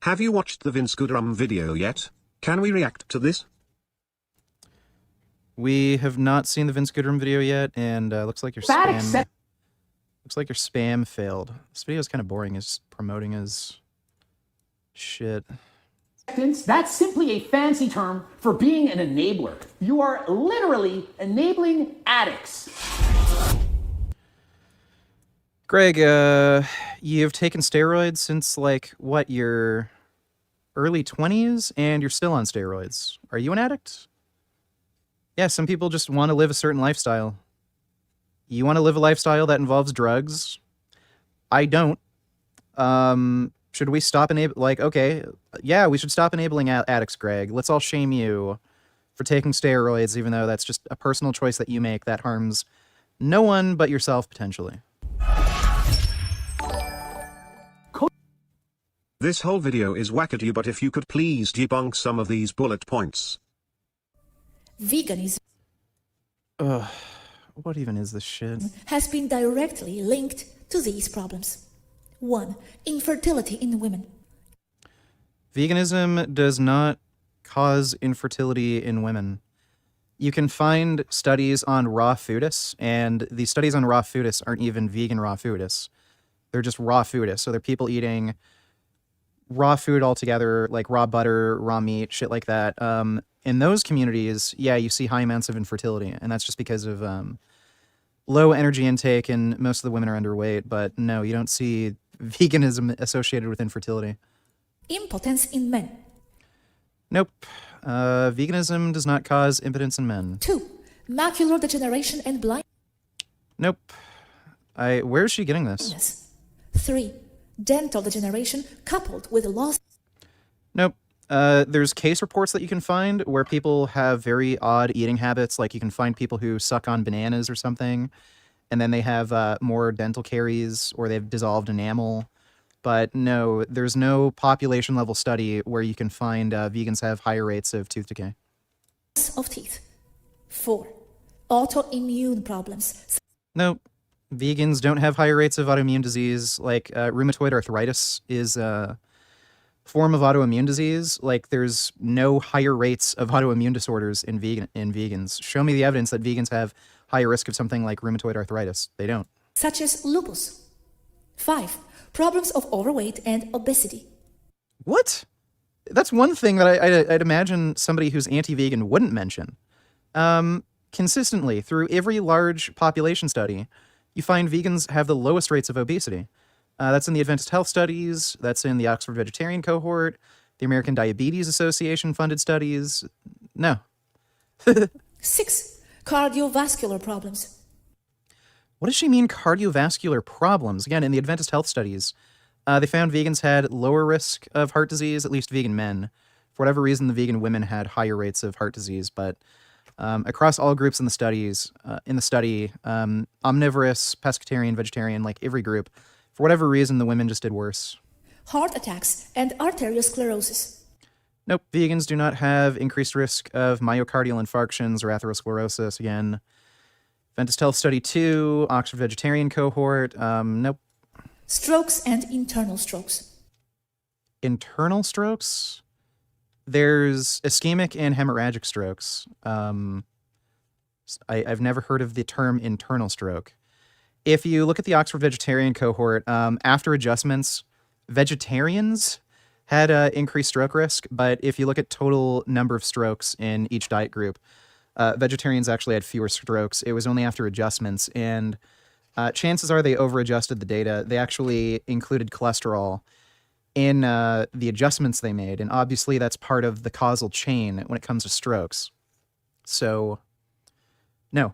Have you watched the Veganism video yet? Can we react to this? We have not seen the Vince Goodrum video yet, and looks like your spam. Looks like your spam failed. This video is kind of boring. It's promoting his shit. That's simply a fancy term for being an enabler. You are literally enabling addicts. Greg, you've taken steroids since, like, what, your early 20s, and you're still on steroids. Are you an addict? Yeah, some people just want to live a certain lifestyle. You want to live a lifestyle that involves drugs? I don't. Should we stop okay, yeah, we should stop enabling addicts, Greg. Let's all shame you for taking steroids, even though that's just a personal choice that you make that harms no one but yourself, potentially. This whole video is wackadoo, but if you could please debunk some of these bullet points. Veganism What even is this shit? has been directly linked to these problems. 1. Infertility in women. Veganism does not cause infertility in women. You can find studies on raw foodus, and the studies on raw foodus aren't even vegan raw foodus. They're just raw foodus. So they're people eating raw food altogether, like raw butter, raw meat, shit like that. In those communities, yeah, you see high amounts of infertility, and that's just because of low energy intake, and most of the women are underweight. But no, you don't see veganism associated with infertility. Impotence in men. Nope. Veganism does not cause impotence in men. 2. Macular degeneration and blindness. Nope. Where is she getting this? 3. Dental degeneration coupled with loss. Nope. There's case reports that you can find where people have very odd eating habits. Like you can find people who suck on bananas or something, and then they have more dental caries or they've dissolved enamel. But no, there's no population level study where you can find vegans have higher rates of tooth decay. Of teeth. 4. Autoimmune problems. Nope. Vegans don't have higher rates of autoimmune disease. Like rheumatoid arthritis is a form of autoimmune disease. Like there's no higher rates of autoimmune disorders in vegans. Show me the evidence that vegans have higher risk of something like rheumatoid arthritis. They don't. Such as lupus. 5. Problems of overweight and obesity. What? That's one thing that I'd imagine somebody who's anti-vegan wouldn't mention. Consistently, through every large population study, you find vegans have the lowest rates of obesity. That's in the Adventist Health Studies, that's in the Oxford Vegetarian Cohort, the American Diabetes Association funded studies. No. 6. Cardiovascular problems. What does she mean, cardiovascular problems? Again, in the Adventist Health Studies, they found vegans had lower risk of heart disease, at least vegan men. For whatever reason, the vegan women had higher rates of heart disease, but across all groups in the study, omnivorous, pescatarian, vegetarian, like every group, for whatever reason, the women just did worse. Heart attacks and arteriosclerosis. Nope, vegans do not have increased risk of myocardial infarctions or atherosclerosis. Again, Adventist Health Study 2, Oxford Vegetarian Cohort, nope. Strokes and internal strokes. Internal strokes? There's ischemic and hemorrhagic strokes. I've never heard of the term internal stroke. If you look at the Oxford Vegetarian Cohort, after adjustments, vegetarians had increased stroke risk, but if you look at total number of strokes in each diet group, vegetarians actually had fewer strokes. It was only after adjustments, and chances are they over-adjusted the data. They actually included cholesterol in the adjustments they made, and obviously that's part of the causal chain when it comes to strokes. So, no.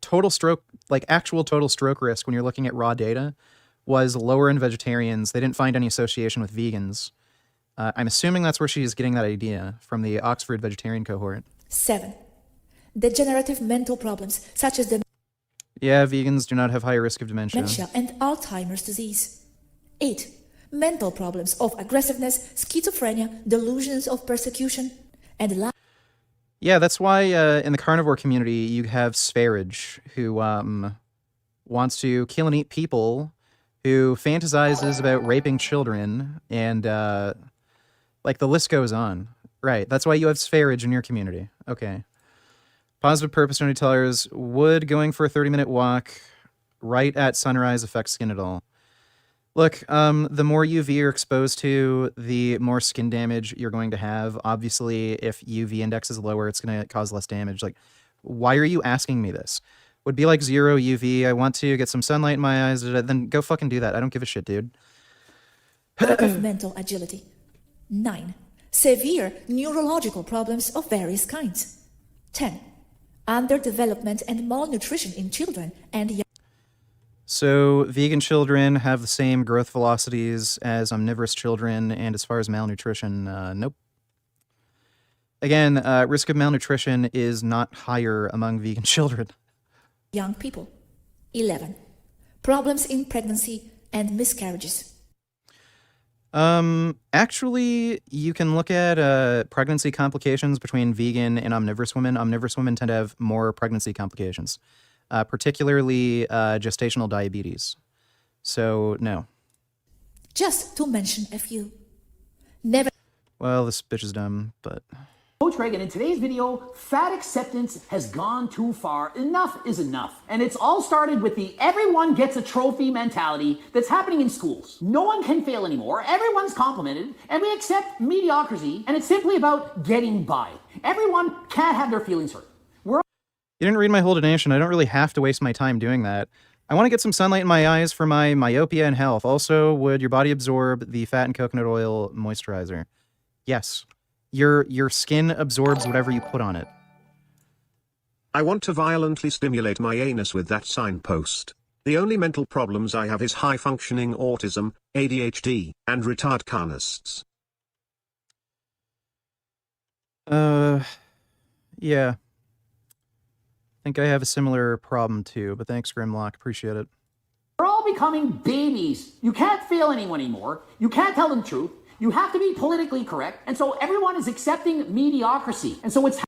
Total stroke, like actual total stroke risk when you're looking at raw data, was lower in vegetarians. They didn't find any association with vegans. I'm assuming that's where she's getting that idea, from the Oxford Vegetarian Cohort. 7. Degenerative mental problems, such as Yeah, vegans do not have higher risk of dementia. and Alzheimer's disease. 8. Mental problems of aggressiveness, schizophrenia, delusions of persecution, and Yeah, that's why in the carnivore community you have Sverige, who wants to kill and eat people, who fantasizes about raping children, and Like, the list goes on. Right. That's why you have spherage in your community. Okay. Positive purpose only tellers. Would going for a 30-minute walk right at sunrise affect skin at all? Look, the more UV you're exposed to, the more skin damage you're going to have. Obviously, if UV index is lower, it's going to cause less damage. Like, why are you asking me this? Would be like 0 UV. I want to get some sunlight in my eyes. Then go fucking do that. I don't give a shit, dude. Lack of mental agility. 9. Severe neurological problems of various kinds. 10. Underdevelopment and malnutrition in children and young. So vegan children have the same growth velocities as omnivorous children, and as far as malnutrition, nope. Again, risk of malnutrition is not higher among vegan children. Young people. 11. Problems in pregnancy and miscarriages. Actually, you can look at pregnancy complications between vegan and omnivorous women. Omnivorous women tend to have more pregnancy complications, particularly gestational diabetes. So, no. Just to mention a few. Never. Well, this bitch is dumb, but... Coach Greg, and in today's video, fat acceptance has gone too far. Enough is enough. And it's all started with the everyone gets a trophy mentality that's happening in schools. No one can fail anymore, everyone's complimented, and we accept mediocrity, and it's simply about getting by. Everyone can't have their feelings hurt. You didn't read my whole donation. I don't really have to waste my time doing that. I want to get some sunlight in my eyes for my myopia and health. Also, would your body absorb the fat and coconut oil moisturizer? Yes. Your skin absorbs whatever you put on it. I want to violently stimulate my anus with that signpost. The only mental problems I have is high-functioning autism, ADHD, and retard carnists. Yeah. I think I have a similar problem too, but thanks, Grimlock. Appreciate it. We're all becoming babies. You can't fail anyone anymore. You can't tell them the truth. You have to be politically correct. And so everyone is accepting mediocrity. And so it's...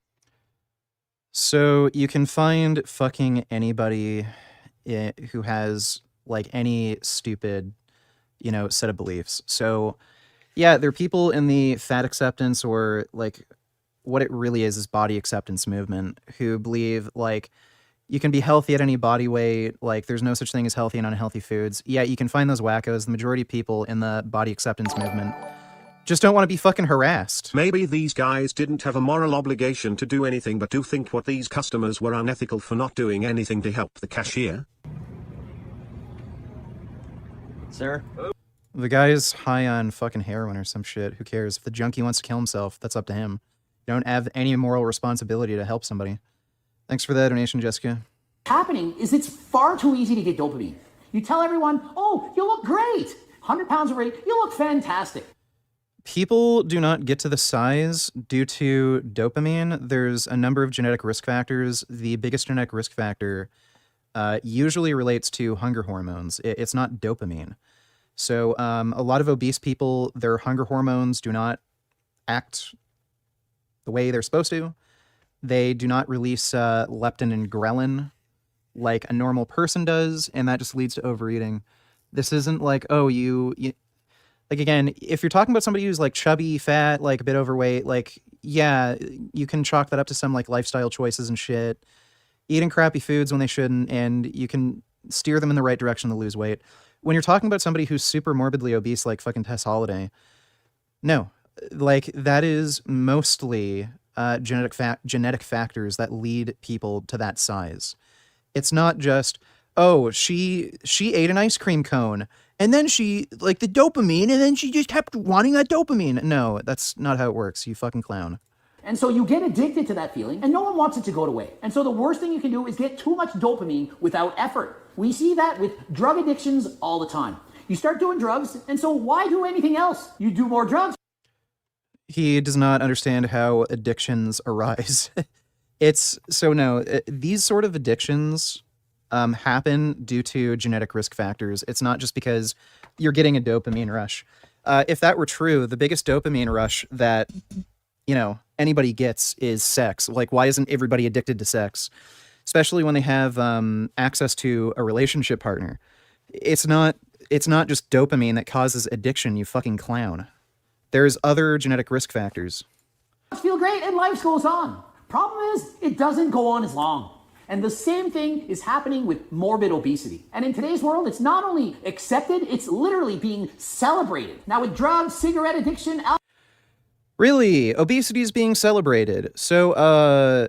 So you can find fucking anybody who has like any stupid, set of beliefs. So yeah, there are people in the fat acceptance, or like what it really is body acceptance movement, who believe like you can be healthy at any body weight, like there's no such thing as healthy and unhealthy foods. Yeah, you can find those wackos. The majority of people in the body acceptance movement just don't want to be fucking harassed. Maybe these guys didn't have a moral obligation to do anything but do think what these customers were unethical for not doing anything to help the cashier. Sir? The guy's high on fucking heroin or some shit. Who cares? If the junkie wants to kill himself, that's up to him. You don't have any moral responsibility to help somebody. Thanks for that donation, Jessica. happening is it's far too easy to get dopamine. You tell everyone, oh, you look great. 100 pounds of weight, you look fantastic. People do not get to the size due to dopamine. There's a number of genetic risk factors. The biggest genetic risk factor usually relates to hunger hormones. It's not dopamine. So a lot of obese people, their hunger hormones do not act the way they're supposed to. They do not release leptin and ghrelin like a normal person does, and that just leads to overeating. This isn't like, oh, you like, again, if you're talking about somebody who's like chubby, fat, like a bit overweight, like, yeah, you can chalk that up to some like lifestyle choices and shit, eating crappy foods when they shouldn't, and you can steer them in the right direction to lose weight. When you're talking about somebody who's super morbidly obese, like fucking Tess Holiday, no, like that is mostly genetic factors that lead people to that size. It's not just, oh, she ate an ice cream cone and then she like the dopamine and then she just kept wanting that dopamine. No, that's not how it works. You fucking clown. And so you get addicted to that feeling, and no one wants it to go away. And so the worst thing you can do is get too much dopamine without effort. We see that with drug addictions all the time. You start doing drugs, and so why do anything else? You do more drugs. He does not understand how addictions arise. These sort of addictions happen due to genetic risk factors. It's not just because you're getting a dopamine rush. If that were true, the biggest dopamine rush that, anybody gets is sex. Like, why isn't everybody addicted to sex? Especially when they have access to a relationship partner. It's not just dopamine that causes addiction, you fucking clown. There's other genetic risk factors. Feel great and life goes on. Problem is, it doesn't go on as long. And the same thing is happening with morbid obesity. And in today's world, it's not only accepted, it's literally being celebrated. Now with drugs, cigarette addiction, Really? Obesity is being celebrated. So,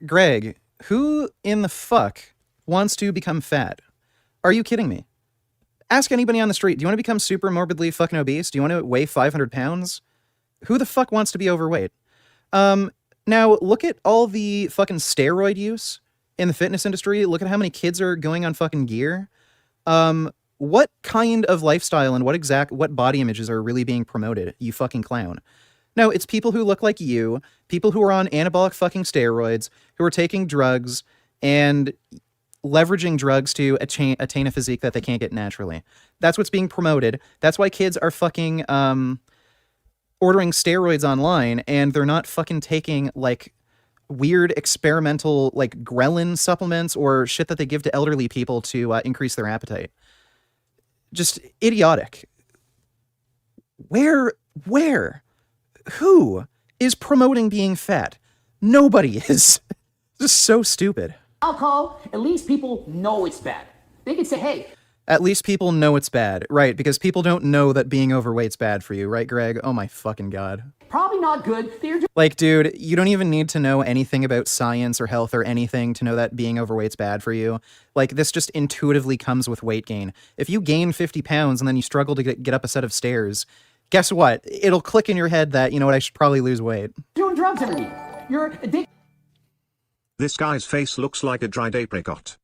Greg, who in the fuck wants to become fat? Are you kidding me? Ask anybody on the street, do you want to become super morbidly fucking obese? Do you want to weigh 500 pounds? Who the fuck wants to be overweight? Now, look at all the fucking steroid use in the fitness industry. Look at how many kids are going on fucking gear. What kind of lifestyle and what body images are really being promoted, you fucking clown? No, it's people who look like you, people who are on anabolic fucking steroids, who are taking drugs and leveraging drugs to attain a physique that they can't get naturally. That's what's being promoted. That's why kids are fucking ordering steroids online, and they're not fucking taking like weird experimental like ghrelin supplements or shit that they give to elderly people to increase their appetite. Just idiotic. Where? Who is promoting being fat? Nobody is. This is so stupid. alcohol, at least people know it's bad. They can say, hey. At least people know it's bad, right? Because people don't know that being overweight's bad for you, right, Greg? Oh my fucking God. Probably not good. They're just like, dude, you don't even need to know anything about science or health or anything to know that being overweight's bad for you. Like, this just intuitively comes with weight gain. If you gain 50 pounds and then you struggle to get up a set of stairs, guess what? It'll click in your head that, you know what, I should probably lose weight. doing drugs every week. You're addicted. This guy's face looks like a dried apricot.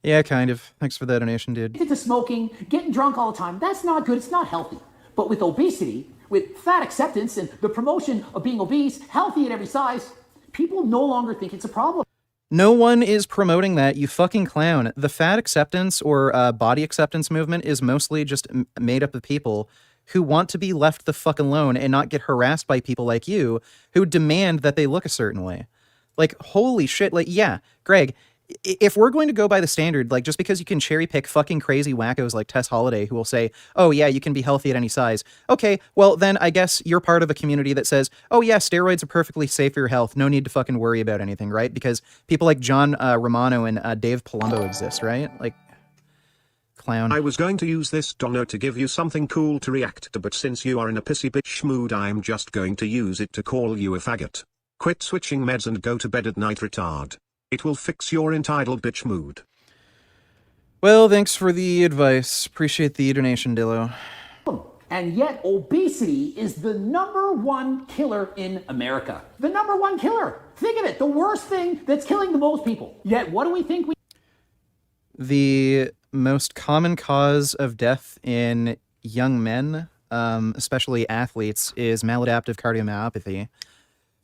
Yeah, kind of. Thanks for the donation, dude. To smoking, getting drunk all the time. That's not good. It's not healthy. But with obesity, with fat acceptance and the promotion of being obese, healthy at every size, people no longer think it's a problem. No one is promoting that, you fucking clown. The fat acceptance or body acceptance movement is mostly just made up of people who want to be left the fuck alone and not get harassed by people like you who demand that they look a certain way. Like, holy shit. Like, yeah, Greg, if we're going to go by the standard, like, just because you can cherry pick fucking crazy wackos like Tess Holliday who will say, oh yeah, you can be healthy at any size. Okay, well then I guess you're part of a community that says, oh yeah, steroids are perfectly safe for your health. No need to fucking worry about anything, right? Because people like John Romano and Dave Palumbo exist, right? Like, clown. I was going to use this dono to give you something cool to react to, but since you are in a pissy bitch mood, I am just going to use it to call you a faggot. Quit switching meds and go to bed at night, retard. It will fix your entitled bitch mood. Well, thanks for the advice. Appreciate the donation, Dillo. And yet obesity is the #1 killer in America. The #1 killer. Think of it, the worst thing that's killing the most people. Yet what do we think we... The most common cause of death in young men, especially athletes, is maladaptive cardiomyopathy,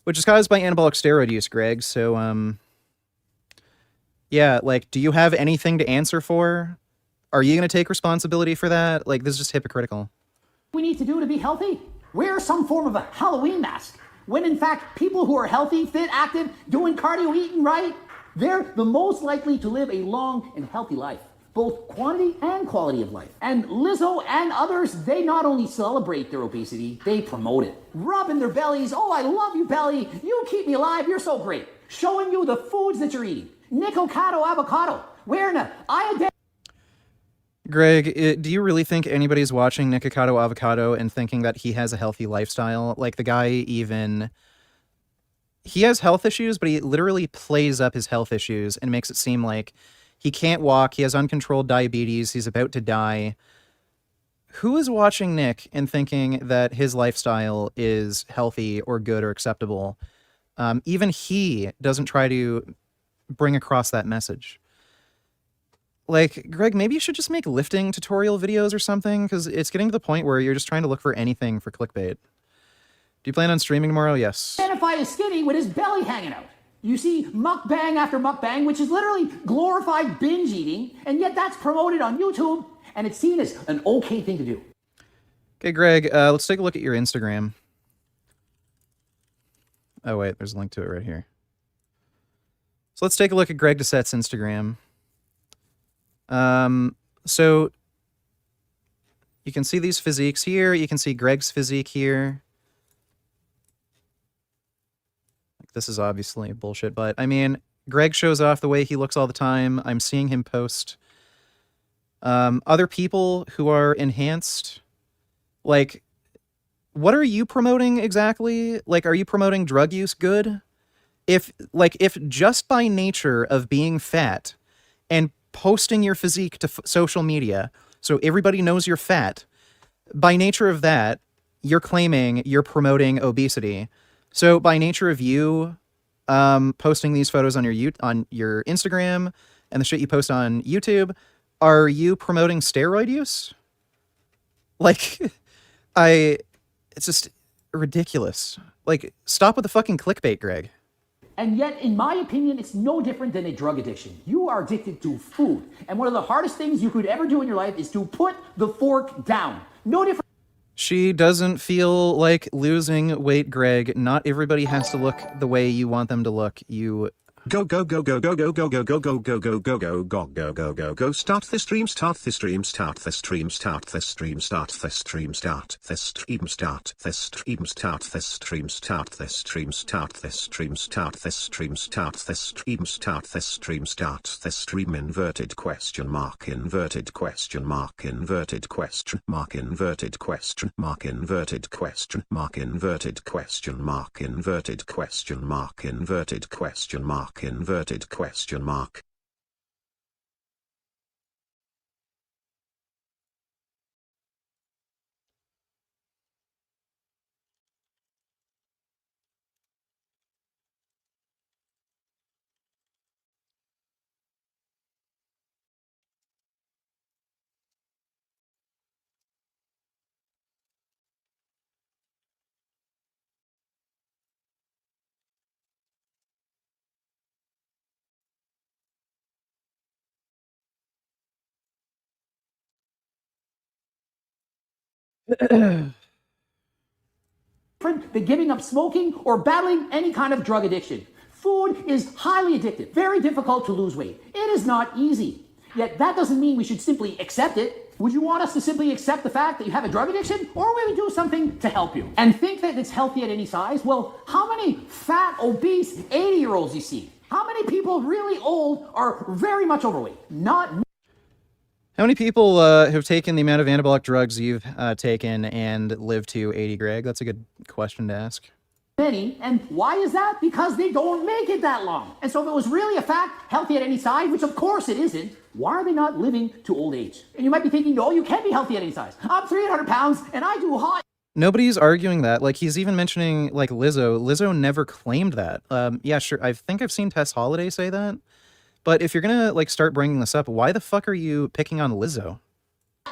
which is caused by anabolic steroid use, Greg. So, yeah, like, do you have anything to answer for? Are you going to take responsibility for that? Like, this is just hypocritical. we need to do to be healthy? Wear some form of a Halloween mask. When in fact, people who are healthy, fit, active, doing cardio, eating right, they're the most likely to live a long and healthy life. Both quantity and quality of life. And Lizzo and others, they not only celebrate their obesity, they promote it. Rubbing their bellies, oh, I love you, belly. You keep me alive, you're so great. Showing you the foods that you're eating. Nicocado avocado, wearing a iodine. Greg, do you really think anybody's watching Nicocado Avocado and thinking that he has a healthy lifestyle? Like, the guy even... He has health issues, but he literally plays up his health issues and makes it seem like he can't walk, he has uncontrolled diabetes, he's about to die. Who is watching Nick and thinking that his lifestyle is healthy or good or acceptable? Even he doesn't try to bring across that message. Like, Greg, maybe you should just make lifting tutorial videos or something, because it's getting to the point where you're just trying to look for anything for clickbait. Do you plan on streaming tomorrow? Yes. Identify as skinny with his belly hanging out. You see mukbang after mukbang, which is literally glorified binge eating, and yet that's promoted on YouTube, and it's seen as an okay thing to do. Okay, Greg, let's take a look at your Instagram. Oh, wait, there's a link to it right here. So let's take a look at Greg Doucette's Instagram. So You can see these physiques here. You can see Greg's physique here. Like, this is obviously bullshit, but I mean, Greg shows off the way he looks all the time. I'm seeing him post other people who are enhanced. Like, what are you promoting exactly? Like, are you promoting drug use good? If just by nature of being fat and posting your physique to social media so everybody knows you're fat, by nature of that, you're claiming you're promoting obesity. So by nature of you posting these photos on your Instagram and the shit you post on YouTube, are you promoting steroid use? Like, it's just ridiculous. Like, stop with the fucking clickbait, Greg. And yet, in my opinion, it's no different than a drug addiction. You are addicted to food. And one of the hardest things you could ever do in your life is to put the fork down. No different. She doesn't feel like losing weight, Greg. Not everybody has to look the way you want them to look. You Go go go go go go go go go go go go go go go go go go go start the stream start the stream start the stream start the stream start the stream start the stream start the stream start the stream start the stream start the stream start the stream start the stream start the stream start the stream inverted question mark inverted question mark inverted question mark inverted question mark inverted question mark inverted question mark inverted question mark inverted question mark inverted question mark. Than giving up smoking or battling any kind of drug addiction. Food is highly addictive, very difficult to lose weight. It is not easy. Yet that doesn't mean we should simply accept it. Would you want us to simply accept the fact that you have a drug addiction, or will we do something to help you? And think that it's healthy at any size? Well, how many fat, obese 80-year-olds you see? How many people really old are very much overweight? Not many. How many people have taken the amount of anabolic drugs you've taken and lived to 80, Greg? That's a good question to ask. And why is that? Because they don't make it that long. And so if it was really a fact, healthy at any size, which of course it isn't, why are they not living to old age? And you might be thinking, no, you can't be healthy at any size. I'm 300 pounds and I do high. Nobody's arguing that. Like, he's even mentioning, like, Lizzo. Lizzo never claimed that. Yeah, sure. I think I've seen Tess Holiday say that. But if you're gonna, like, start bringing this up, why the fuck are you picking on Lizzo?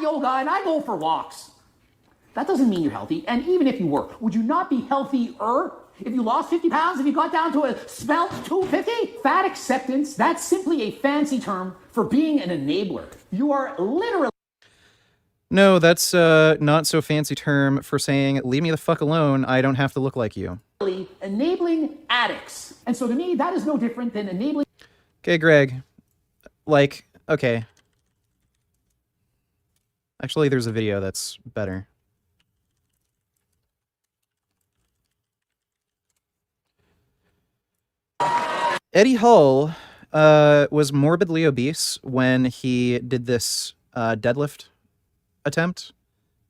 Yoga and I go for walks. That doesn't mean you're healthy. And even if you were, would you not be healthier if you lost 50 pounds, if you got down to a svelte 250? Fat acceptance, that's simply a fancy term for being an enabler. You are literally... No, that's not so fancy term for saying, leave me the fuck alone, I don't have to look like you. Enabling addicts. And so to me, that is no different than enabling... Okay, Greg. Like, okay. Actually, there's a video that's better. Eddie Hall was morbidly obese when he did this deadlift attempt,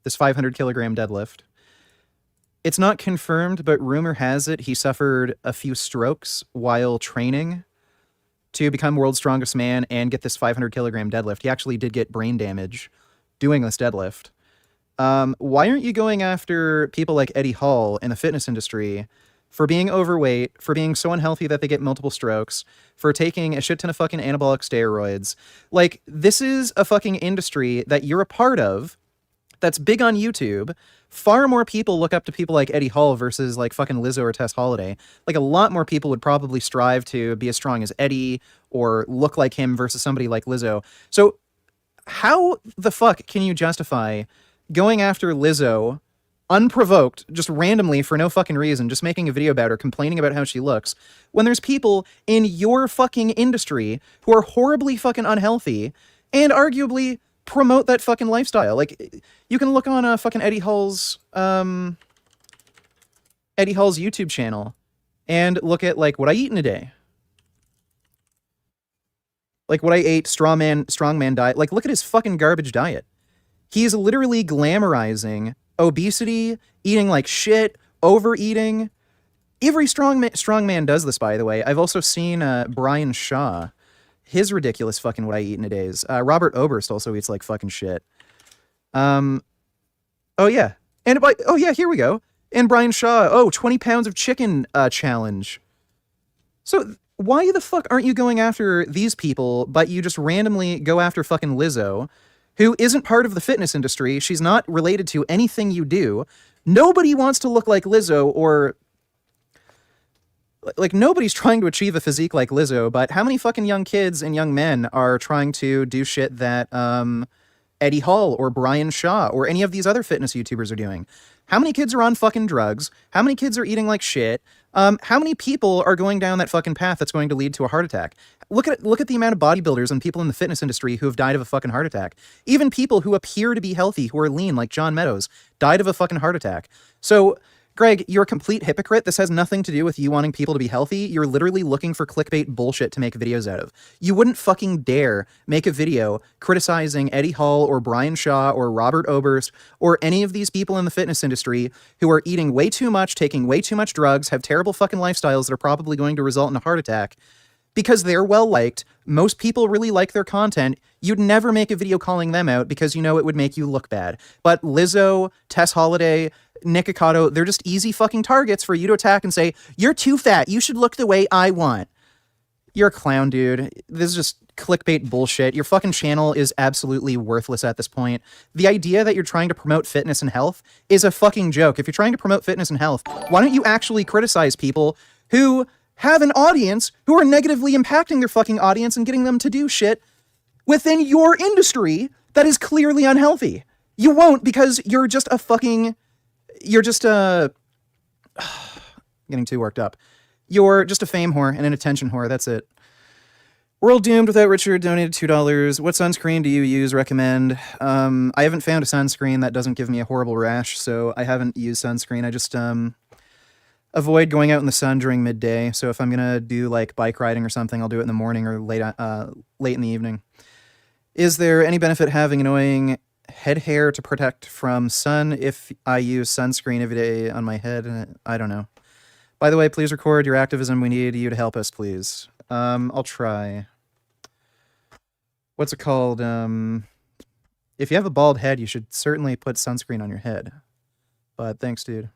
this 500 kilogram deadlift. It's not confirmed, but rumor has it he suffered a few strokes while training to become world's strongest man and get this 500 kilogram deadlift. He actually did get brain damage doing this deadlift. Why aren't you going after people like Eddie Hall in the fitness industry for being overweight, for being so unhealthy that they get multiple strokes, for taking a shit ton of fucking anabolic steroids? Like, this is a fucking industry that you're a part of that's big on YouTube. Far more people look up to people like Eddie Hall versus like fucking Lizzo or Tess Holiday. Like, a lot more people would probably strive to be as strong as Eddie or look like him versus somebody like Lizzo. So how the fuck can you justify going after Lizzo unprovoked, just randomly for no fucking reason, just making a video about her, complaining about how she looks, when there's people in your fucking industry who are horribly fucking unhealthy and arguably promote that fucking lifestyle. Like, you can look on fucking Eddie Hall's YouTube channel and look at, like, what I eat in a day. Like, what I ate, strongman diet. Like, look at his fucking garbage diet. He's literally glamorizing obesity, eating like shit, overeating. Every strongman does this, by the way. I've also seen Brian Shaw, his ridiculous fucking what I eat in a days. Robert Oberst also eats like fucking shit. Oh yeah. And oh yeah, here we go. And Brian Shaw, 20 pounds of chicken challenge. So why the fuck aren't you going after these people, but you just randomly go after fucking Lizzo, who isn't part of the fitness industry? She's not related to anything you do. Nobody wants to look like Lizzo, or like, nobody's trying to achieve a physique like Lizzo, but how many fucking young kids and young men are trying to do shit that Eddie Hall or Brian Shaw or any of these other fitness YouTubers are doing? How many kids are on fucking drugs? How many kids are eating like shit? How many people are going down that fucking path that's going to lead to a heart attack? Look at the amount of bodybuilders and people in the fitness industry who have died of a fucking heart attack. Even people who appear to be healthy, who are lean, like John Meadows, died of a fucking heart attack. So, Greg, you're a complete hypocrite. This has nothing to do with you wanting people to be healthy. You're literally looking for clickbait bullshit to make videos out of. You wouldn't fucking dare make a video criticizing Eddie Hall or Brian Shaw or Robert Oberst or any of these people in the fitness industry who are eating way too much, taking way too much drugs, have terrible fucking lifestyles that are probably going to result in a heart attack, because they're well-liked. Most people really like their content. You'd never make a video calling them out because you know it would make you look bad. But Lizzo, Tess Holliday, Nick Ocado, they're just easy fucking targets for you to attack and say, you're too fat, you should look the way I want. You're a clown, dude. This is just clickbait bullshit. Your fucking channel is absolutely worthless at this point. The idea that you're trying to promote fitness and health is a fucking joke. If you're trying to promote fitness and health, why don't you actually criticize people who have an audience, who are negatively impacting their fucking audience and getting them to do shit within your industry that is clearly unhealthy? You won't, because you're just a fucking... You're just a... getting too worked up. You're just a fame whore and an attention whore. That's it. World Doomed Without Richard donated $2. What sunscreen do you use? Recommend? I haven't found a sunscreen that doesn't give me a horrible rash, so I haven't used sunscreen. I just avoid going out in the sun during midday. So if I'm gonna do like bike riding or something, I'll do it in the morning or late in the evening. Is there any benefit having annoying head hair to protect from sun if I use sunscreen every day on my head? I don't know. By the way, please record your activism. We need you to help us, please. I'll try. What's it called? If you have a bald head, you should certainly put sunscreen on your head. But thanks, dude.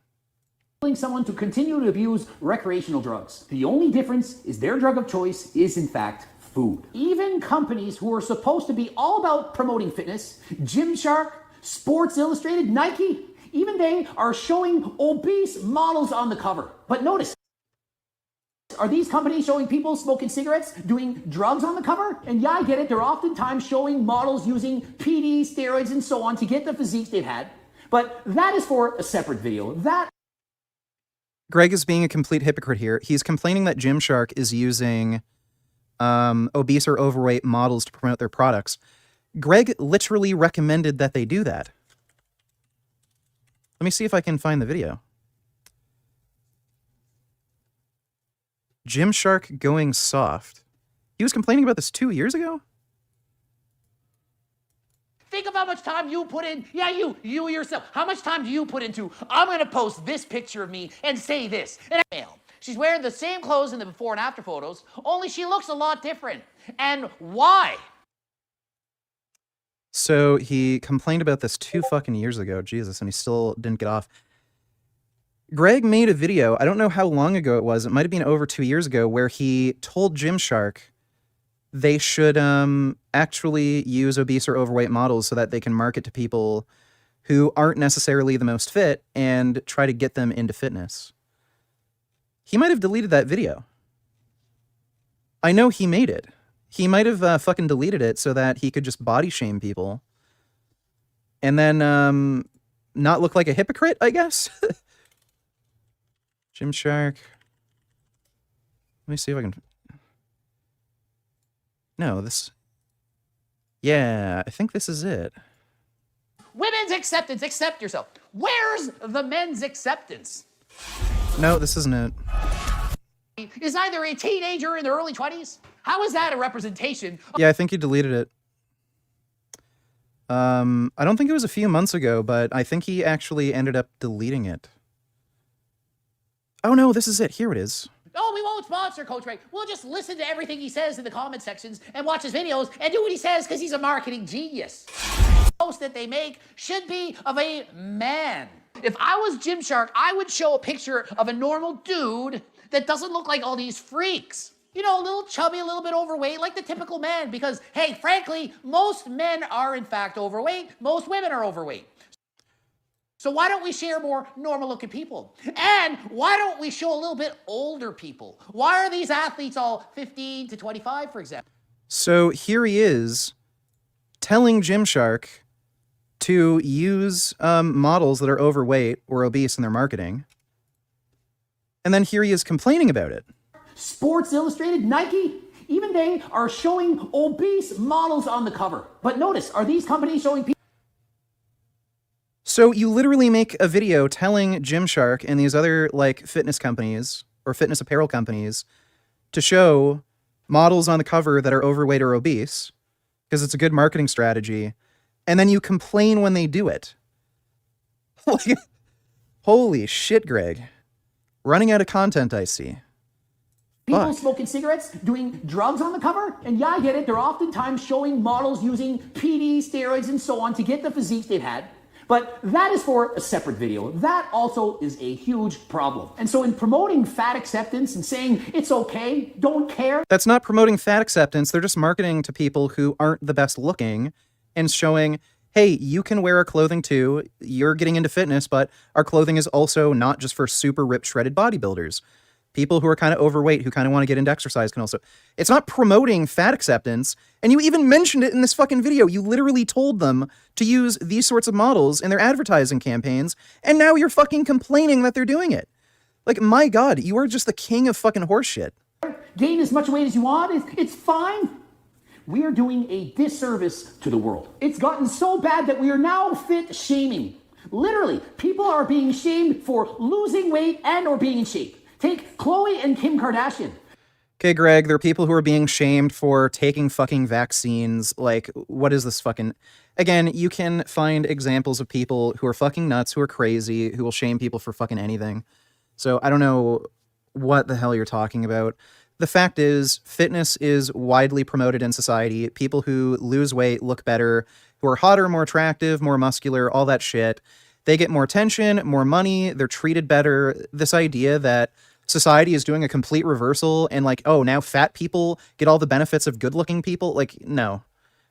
Someone to continue to abuse recreational drugs. The only difference is their drug of choice is, in fact, food. Even companies who are supposed to be all about promoting fitness, Gymshark, Sports Illustrated, Nike, even they are showing obese models on the cover. But notice, are these companies showing people smoking cigarettes, doing drugs on the cover? And yeah, I get it, they're oftentimes showing models using PD, steroids, and so on to get the physiques they've had. But that is for a separate video. Greg is being a complete hypocrite here. He's complaining that Gymshark is using obese or overweight models to promote their products. Greg literally recommended that they do that. Let me see if I can find the video. Gymshark going soft. He was complaining about this 2 years ago? Think of how much time you put in. Yeah, you yourself. How much time do you put into, I'm going to post this picture of me and say this. And she's wearing the same clothes in the before and after photos, only she looks a lot different. And why? So he complained about this 2 fucking years ago, Jesus, and he still didn't get off. Greg made a video, I don't know how long ago it was, it might have been over 2 years ago, where he told Gymshark they should actually use obese or overweight models so that they can market to people who aren't necessarily the most fit and try to get them into fitness. He might have deleted that video. I know he made it. He might have fucking deleted it so that he could just body shame people and then not look like a hypocrite, I guess. Gymshark. Let me see if I can... No, this... Yeah, I think this is it. Women's acceptance, accept yourself. Where's the men's acceptance? No, this isn't it. Is either a teenager in their early 20s? How is that a representation? Yeah, I think you deleted it. I don't think it was a few months ago, but I think he actually ended up deleting it. Oh no, this is it. Here it is. Oh, we won't sponsor Coach Ray. We'll just listen to everything he says in the comment sections and watch his videos and do what he says because he's a marketing genius. The post that they make should be of a man. If I was Gymshark, I would show a picture of a normal dude that doesn't look like all these freaks. You know, a little chubby, a little bit overweight, like the typical man. Because, hey, frankly, most men are in fact overweight. Most women are overweight. So why don't we share more normal-looking people? And why don't we show a little bit older people? Why are these athletes all 15 to 25, for example? So here he is telling Gymshark to use models that are overweight or obese in their marketing. And then here he is complaining about it. Sports Illustrated, Nike, even they are showing obese models on the cover. But notice, are these companies showing people? So you literally make a video telling Gymshark and these other like fitness companies or fitness apparel companies to show models on the cover that are overweight or obese because it's a good marketing strategy. And then you complain when they do it. Like, holy shit, Greg. Running out of content, I see. People smoking cigarettes, doing drugs on the cover, and yeah, I get it, they're oftentimes showing models using PD, steroids, and so on to get the physiques they've had. But that is for a separate video. That also is a huge problem. And so in promoting fat acceptance and saying it's okay, don't care. That's not promoting fat acceptance. They're just marketing to people who aren't the best looking and showing, hey, you can wear our clothing too. You're getting into fitness, but our clothing is also not just for super ripped, shredded bodybuilders. People who are kind of overweight, who kind of want to get into exercise can also. It's not promoting fat acceptance. And you even mentioned it in this fucking video. You literally told them to use these sorts of models in their advertising campaigns. And now you're fucking complaining that they're doing it. Like, my God, you are just the king of fucking horseshit. Gain as much weight as you want. It's fine. We are doing a disservice to the world. It's gotten so bad that we are now fit shaming. Literally, people are being shamed for losing weight and or being in shape. Take Khloe and Kim Kardashian. Okay, Greg, there are people who are being shamed for taking fucking vaccines. Like, what is this fucking... Again, you can find examples of people who are fucking nuts, who are crazy, who will shame people for fucking anything. So I don't know what the hell you're talking about. The fact is, fitness is widely promoted in society. People who lose weight, look better, who are hotter, more attractive, more muscular, all that shit. They get more attention, more money, they're treated better. This idea that society is doing a complete reversal and like, oh, now fat people get all the benefits of good-looking people. Like, no,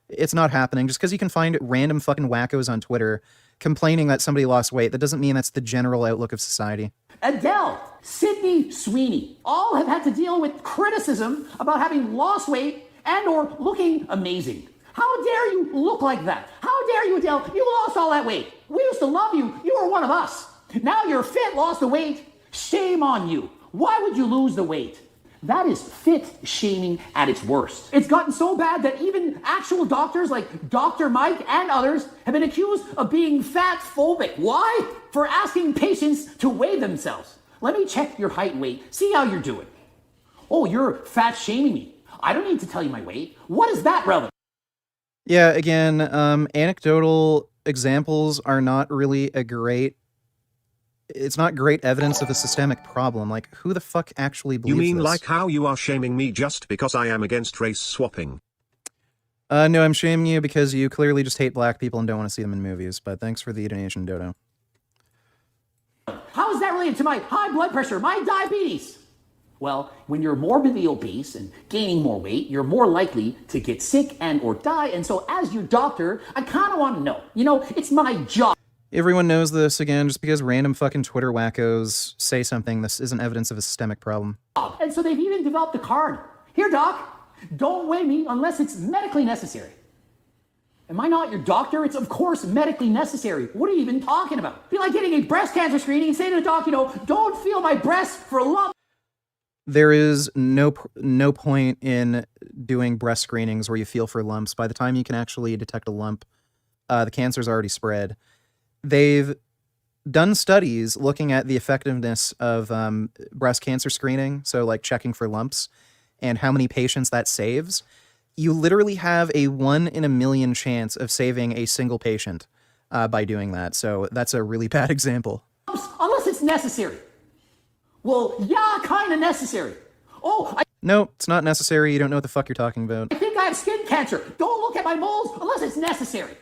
it's not happening. Just because you can find random fucking wackos on Twitter complaining that somebody lost weight, that doesn't mean that's the general outlook of society. Adele, Sydney Sweeney, all have had to deal with criticism about having lost weight and or looking amazing. How dare you look like that? How dare you, Adele? You lost all that weight. We used to love you. You were one of us. Now you're fit, lost the weight. Shame on you. Why would you lose the weight? That is fit shaming at its worst. It's gotten so bad that even actual doctors like Dr. Mike and others have been accused of being fat phobic. Why? For asking patients to weigh themselves. Let me check your height and weight. See how you're doing. Oh, you're fat shaming me. I don't need to tell you my weight. What is that relevant? Yeah, again, anecdotal examples are not really it's not great evidence of a systemic problem. Like, who the fuck actually believes You mean this? like how you are shaming me just because I am against race swapping? No, I'm shaming you because you clearly just hate black people and don't want to see them in movies, but thanks for the donation, Dodo. How is that related to my high blood pressure, my diabetes? Well, when you're morbidly obese and gaining more weight, you're more likely to get sick and or die. And so as your doctor, I kind of want to know, it's my job. Everyone knows this. Again, just because random fucking Twitter wackos say something, this isn't evidence of a systemic problem. And so they've even developed a card. Here, doc, don't weigh me unless it's medically necessary. Am I not your doctor? It's of course medically necessary. What are you even talking about? Be like getting a breast cancer screening and saying to the doc, don't feel my breasts for love. There is no point in doing breast screenings where you feel for lumps. By the time you can actually detect a lump, the cancer's already spread. They've done studies looking at the effectiveness of breast cancer screening, so like checking for lumps, and how many patients that saves. You literally have a 1 in a million chance of saving a single patient by doing that. So that's a really bad example. Unless it's necessary. Well, yeah, kind of necessary. No, it's not necessary. You don't know what the fuck you're talking about. I think I have skin cancer. Don't look at my moles unless it's necessary.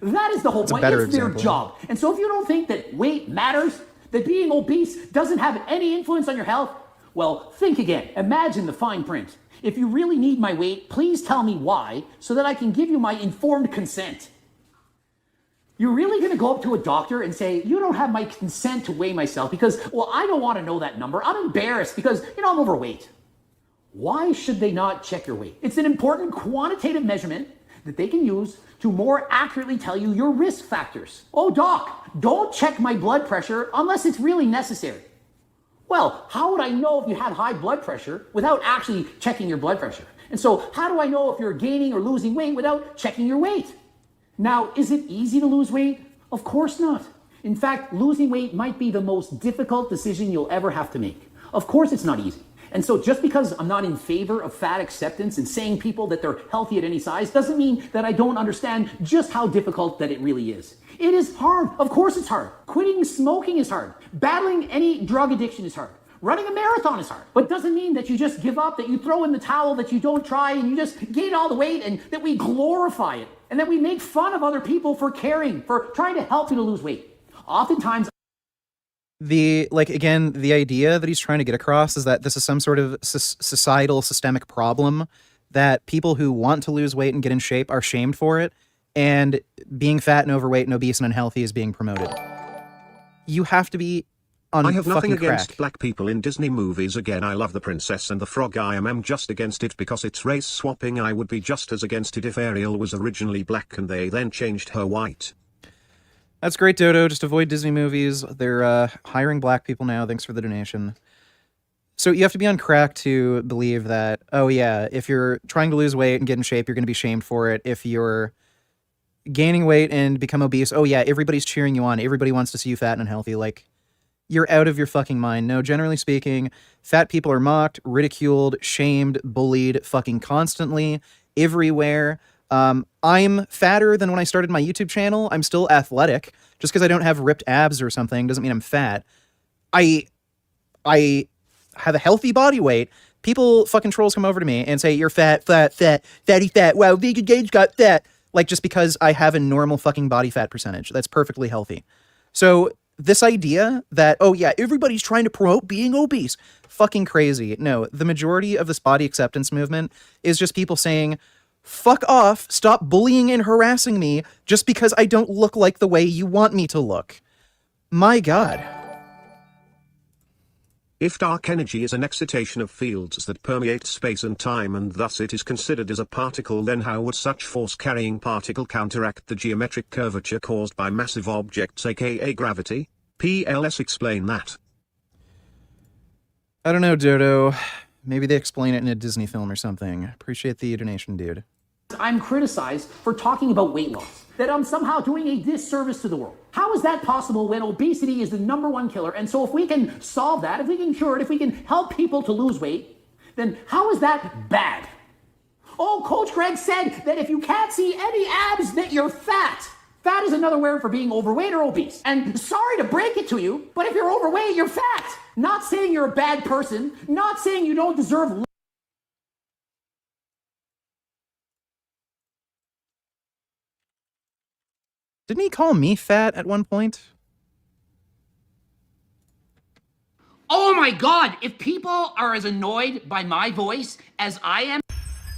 That is the whole point. It's their job. And so if you don't think that weight matters, that being obese doesn't have any influence on your health, well, think again. Imagine the fine print. If you really need my weight, please tell me why so that I can give you my informed consent. You're really going to go up to a doctor and say, you don't have my consent to weigh myself because, well, I don't want to know that number. I'm embarrassed because, I'm overweight. Why should they not check your weight? It's an important quantitative measurement that they can use to more accurately tell you your risk factors. Oh, doc, don't check my blood pressure unless it's really necessary. Well, how would I know if you had high blood pressure without actually checking your blood pressure? And so how do I know if you're gaining or losing weight without checking your weight? Now, is it easy to lose weight? Of course not. In fact, losing weight might be the most difficult decision you'll ever have to make. Of course it's not easy. And so just because I'm not in favor of fat acceptance and saying people that they're healthy at any size doesn't mean that I don't understand just how difficult that it really is. It is hard. Of course it's hard. Quitting smoking is hard. Battling any drug addiction is hard. Running a marathon is hard. But doesn't mean that you just give up, that you throw in the towel, that you don't try, and you just gain all the weight, and that we glorify it. And that we make fun of other people for caring, for trying to help you to lose weight. Oftentimes, the idea that he's trying to get across is that this is some sort of societal systemic problem, that people who want to lose weight and get in shape are shamed for it, and being fat and overweight and obese and unhealthy is being promoted. You have to be on I have nothing fucking against crack. black people in Disney movies. Again, I love The Princess and the Frog. I am just against it because it's race swapping. I would be just as against it if Ariel was originally black and they then changed her white. That's great, Dodo. Just avoid Disney movies. They're hiring black people now. Thanks for the donation. So you have to be on crack to believe that, oh yeah, if you're trying to lose weight and get in shape, you're going to be shamed for it. If you're gaining weight and become obese, oh yeah, everybody's cheering you on. Everybody wants to see you fat and unhealthy. Like, you're out of your fucking mind. No, generally speaking, fat people are mocked, ridiculed, shamed, bullied fucking constantly, everywhere. I'm fatter than when I started my YouTube channel. I'm still athletic. Just because I don't have ripped abs or something doesn't mean I'm fat. I have a healthy body weight. People, fucking trolls come over to me and say, you're fat, fatty fat. Wow, Vegan Gage got fat. Like, just because I have a normal fucking body fat percentage. That's perfectly healthy. So this idea that, oh yeah, everybody's trying to promote being obese, fucking crazy. No, the majority of this body acceptance movement is just people saying, fuck off, stop bullying and harassing me just because I don't look like the way you want me to look. My God. If dark energy is an excitation of fields that permeate space and time and thus it is considered as a particle, then how would such force-carrying particle counteract the geometric curvature caused by massive objects aka gravity? PLS explain that. I don't know, Dodo. Maybe they explain it in a Disney film or something. Appreciate the donation, dude. I'm criticized for talking about weight loss, that I'm somehow doing a disservice to the world. How is that possible when obesity is the #1 killer? And so if we can solve that, if we can cure it, if we can help people to lose weight, then how is that bad? Oh, Coach Greg said that if you can't see any abs, that you're fat. Fat is another word for being overweight or obese. And sorry to break it to you, but if you're overweight, you're fat. Not saying you're a bad person, not saying you don't deserve. Didn't he call me fat at one point? Oh my God, if people are as annoyed by my voice as I am,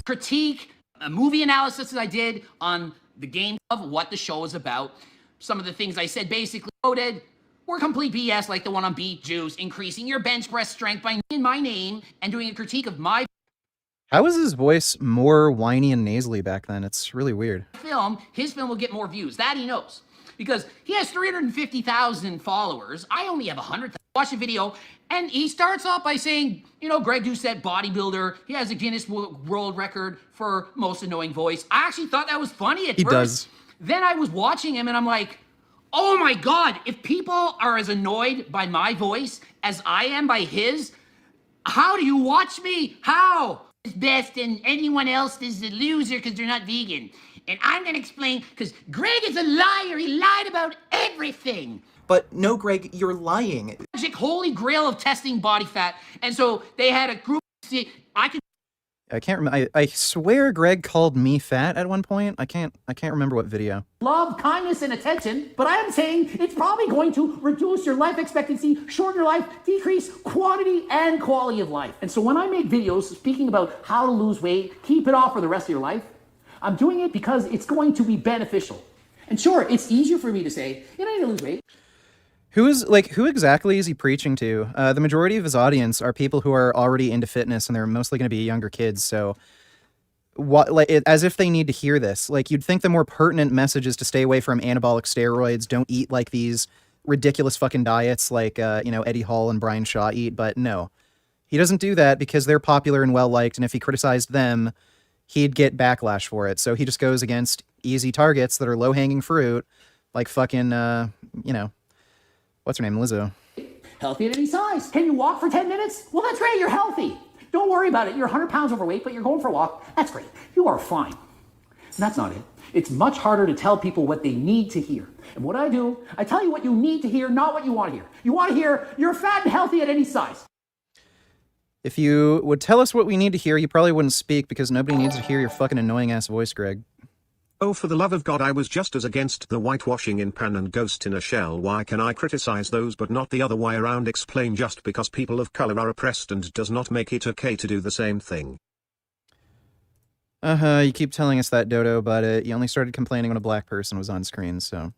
critique a movie analysis that I did on the game of what the show is about, some of the things I said basically quoted were complete BS, like the one on Beet Juice, increasing your bench press strength by in my name and doing a critique of my How was his voice more whiny and nasally back then? It's really weird. film. His film will get more views. That he knows. because he has 350,000 followers. I only have 100,000. Watch the video, and he starts off by saying, you know, Greg Doucette, bodybuilder. He has a Guinness World Record for most annoying voice. I actually thought that was funny at first. He does. Then I was watching him, and I'm like, oh my God, if people are as annoyed by my voice as I am by his, how do you watch me? How? It's best, and anyone else is a loser because they're not vegan. And I'm gonna explain, because Greg is a liar. He lied about everything. But no, Greg, you're lying. Magic holy grail of testing body fat. And so they had a group, see, I can't remember. I swear Greg called me fat at one point. I can't remember what video. Love, kindness, and attention, but I am saying it's probably going to reduce your life expectancy, shorten your life, decrease quantity and quality of life. And so when I make videos speaking about how to lose weight, keep it off for the rest of your life, I'm doing it because it's going to be beneficial. And sure, it's easier for me to say, you know, I need to lose weight. Who exactly is he preaching to? The majority of his audience are people who are already into fitness, and they're mostly going to be younger kids. So, as if they need to hear this. Like, you'd think the more pertinent message is to stay away from anabolic steroids. Don't eat like these ridiculous fucking diets, like Eddie Hall and Brian Shaw eat. But no, he doesn't do that because they're popular and well liked. And if he criticized them, he'd get backlash for it. So he just goes against easy targets that are low hanging fruit, like fucking what's her name, Lizzo. Healthy at any size. Can you walk for 10 minutes? Well, that's great, you're healthy. Don't worry about it. You're 100 pounds overweight, but you're going for a walk. That's great. You are fine. And that's not it. It's much harder to tell people what they need to hear. And what I do, I tell you what you need to hear, not what you want to hear. You want to hear, you're fat and healthy at any size. If you would tell us what we need to hear, you probably wouldn't speak, because nobody needs to hear your fucking annoying ass voice, Greg. Oh, for the love of God, I was just as against the whitewashing in pan and ghost in a shell. Why can I criticize those but not the other way around? Explain. Just because people of color are oppressed and does not make it okay to do the same thing. You keep telling us that, Dodo, but you only started complaining when a black person was on screen, so.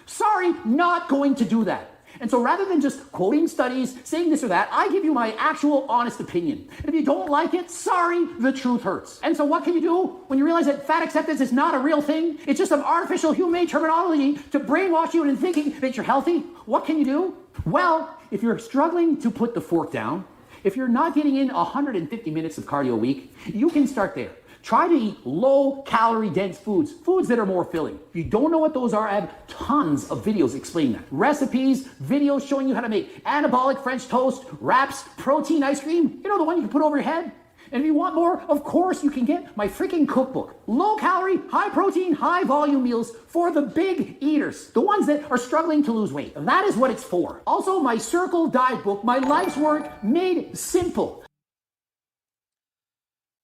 Sorry, not going to do that. And so rather than just quoting studies, saying this or that, I give you my actual honest opinion. And if you don't like it, sorry, the truth hurts. And so what can you do when you realize that fat acceptance is not a real thing? It's just some artificial human-made terminology to brainwash you into thinking that you're healthy. What can you do? Well, if you're struggling to put the fork down, if you're not getting in 150 minutes of cardio a week, you can start there. Try to eat low-calorie dense foods that are more filling. If you don't know what those are, I have tons of videos explaining that. Recipes, videos showing you how to make anabolic French toast, wraps, protein ice cream. You know, the one you can put over your head? And if you want more, of course you can get my freaking cookbook. Low-calorie, high-protein, high-volume meals for the big eaters. The ones that are struggling to lose weight. That is what it's for. Also, my Circle Diet book, my life's work made simple.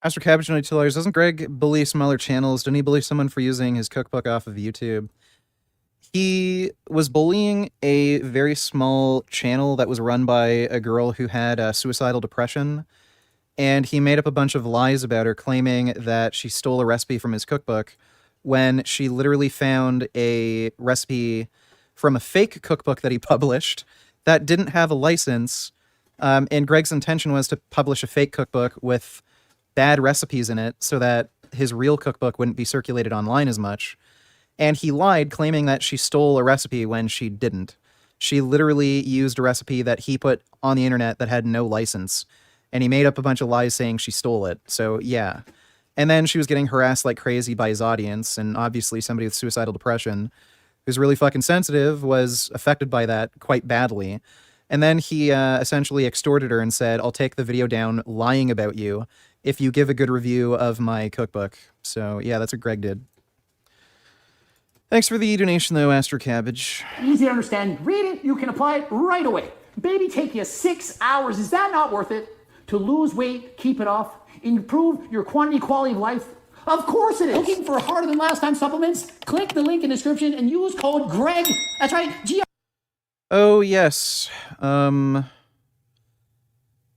As for Cabbage No Tillers, doesn't Greg bully some other channels? Didn't he bully someone for using his cookbook off of YouTube? He was bullying a very small channel that was run by a girl who had suicidal depression, and he made up a bunch of lies about her, claiming that she stole a recipe from his cookbook when she literally found a recipe from a fake cookbook that he published that didn't have a license, and Greg's intention was to publish a fake cookbook with bad recipes in it so that his real cookbook wouldn't be circulated online as much. And he lied, claiming that she stole a recipe when she didn't. She literally used a recipe that he put on the internet that had no license. And he made up a bunch of lies saying she stole it. So, yeah. And then she was getting harassed like crazy by his audience. And obviously somebody with suicidal depression who's really fucking sensitive was affected by that quite badly. And then he essentially extorted her and said, I'll take the video down lying about you if you give a good review of my cookbook. So, yeah, that's what Greg did. Thanks for the donation, though, Astro Cabbage. Easy to understand. Read it. You can apply it right away. Baby, take you 6 hours. Is that not worth it? To lose weight, keep it off, improve your quantity, quality of life? Of course it is. Looking for harder than last time supplements? Click the link in the description and use code GREG. That's right, G. Oh, yes.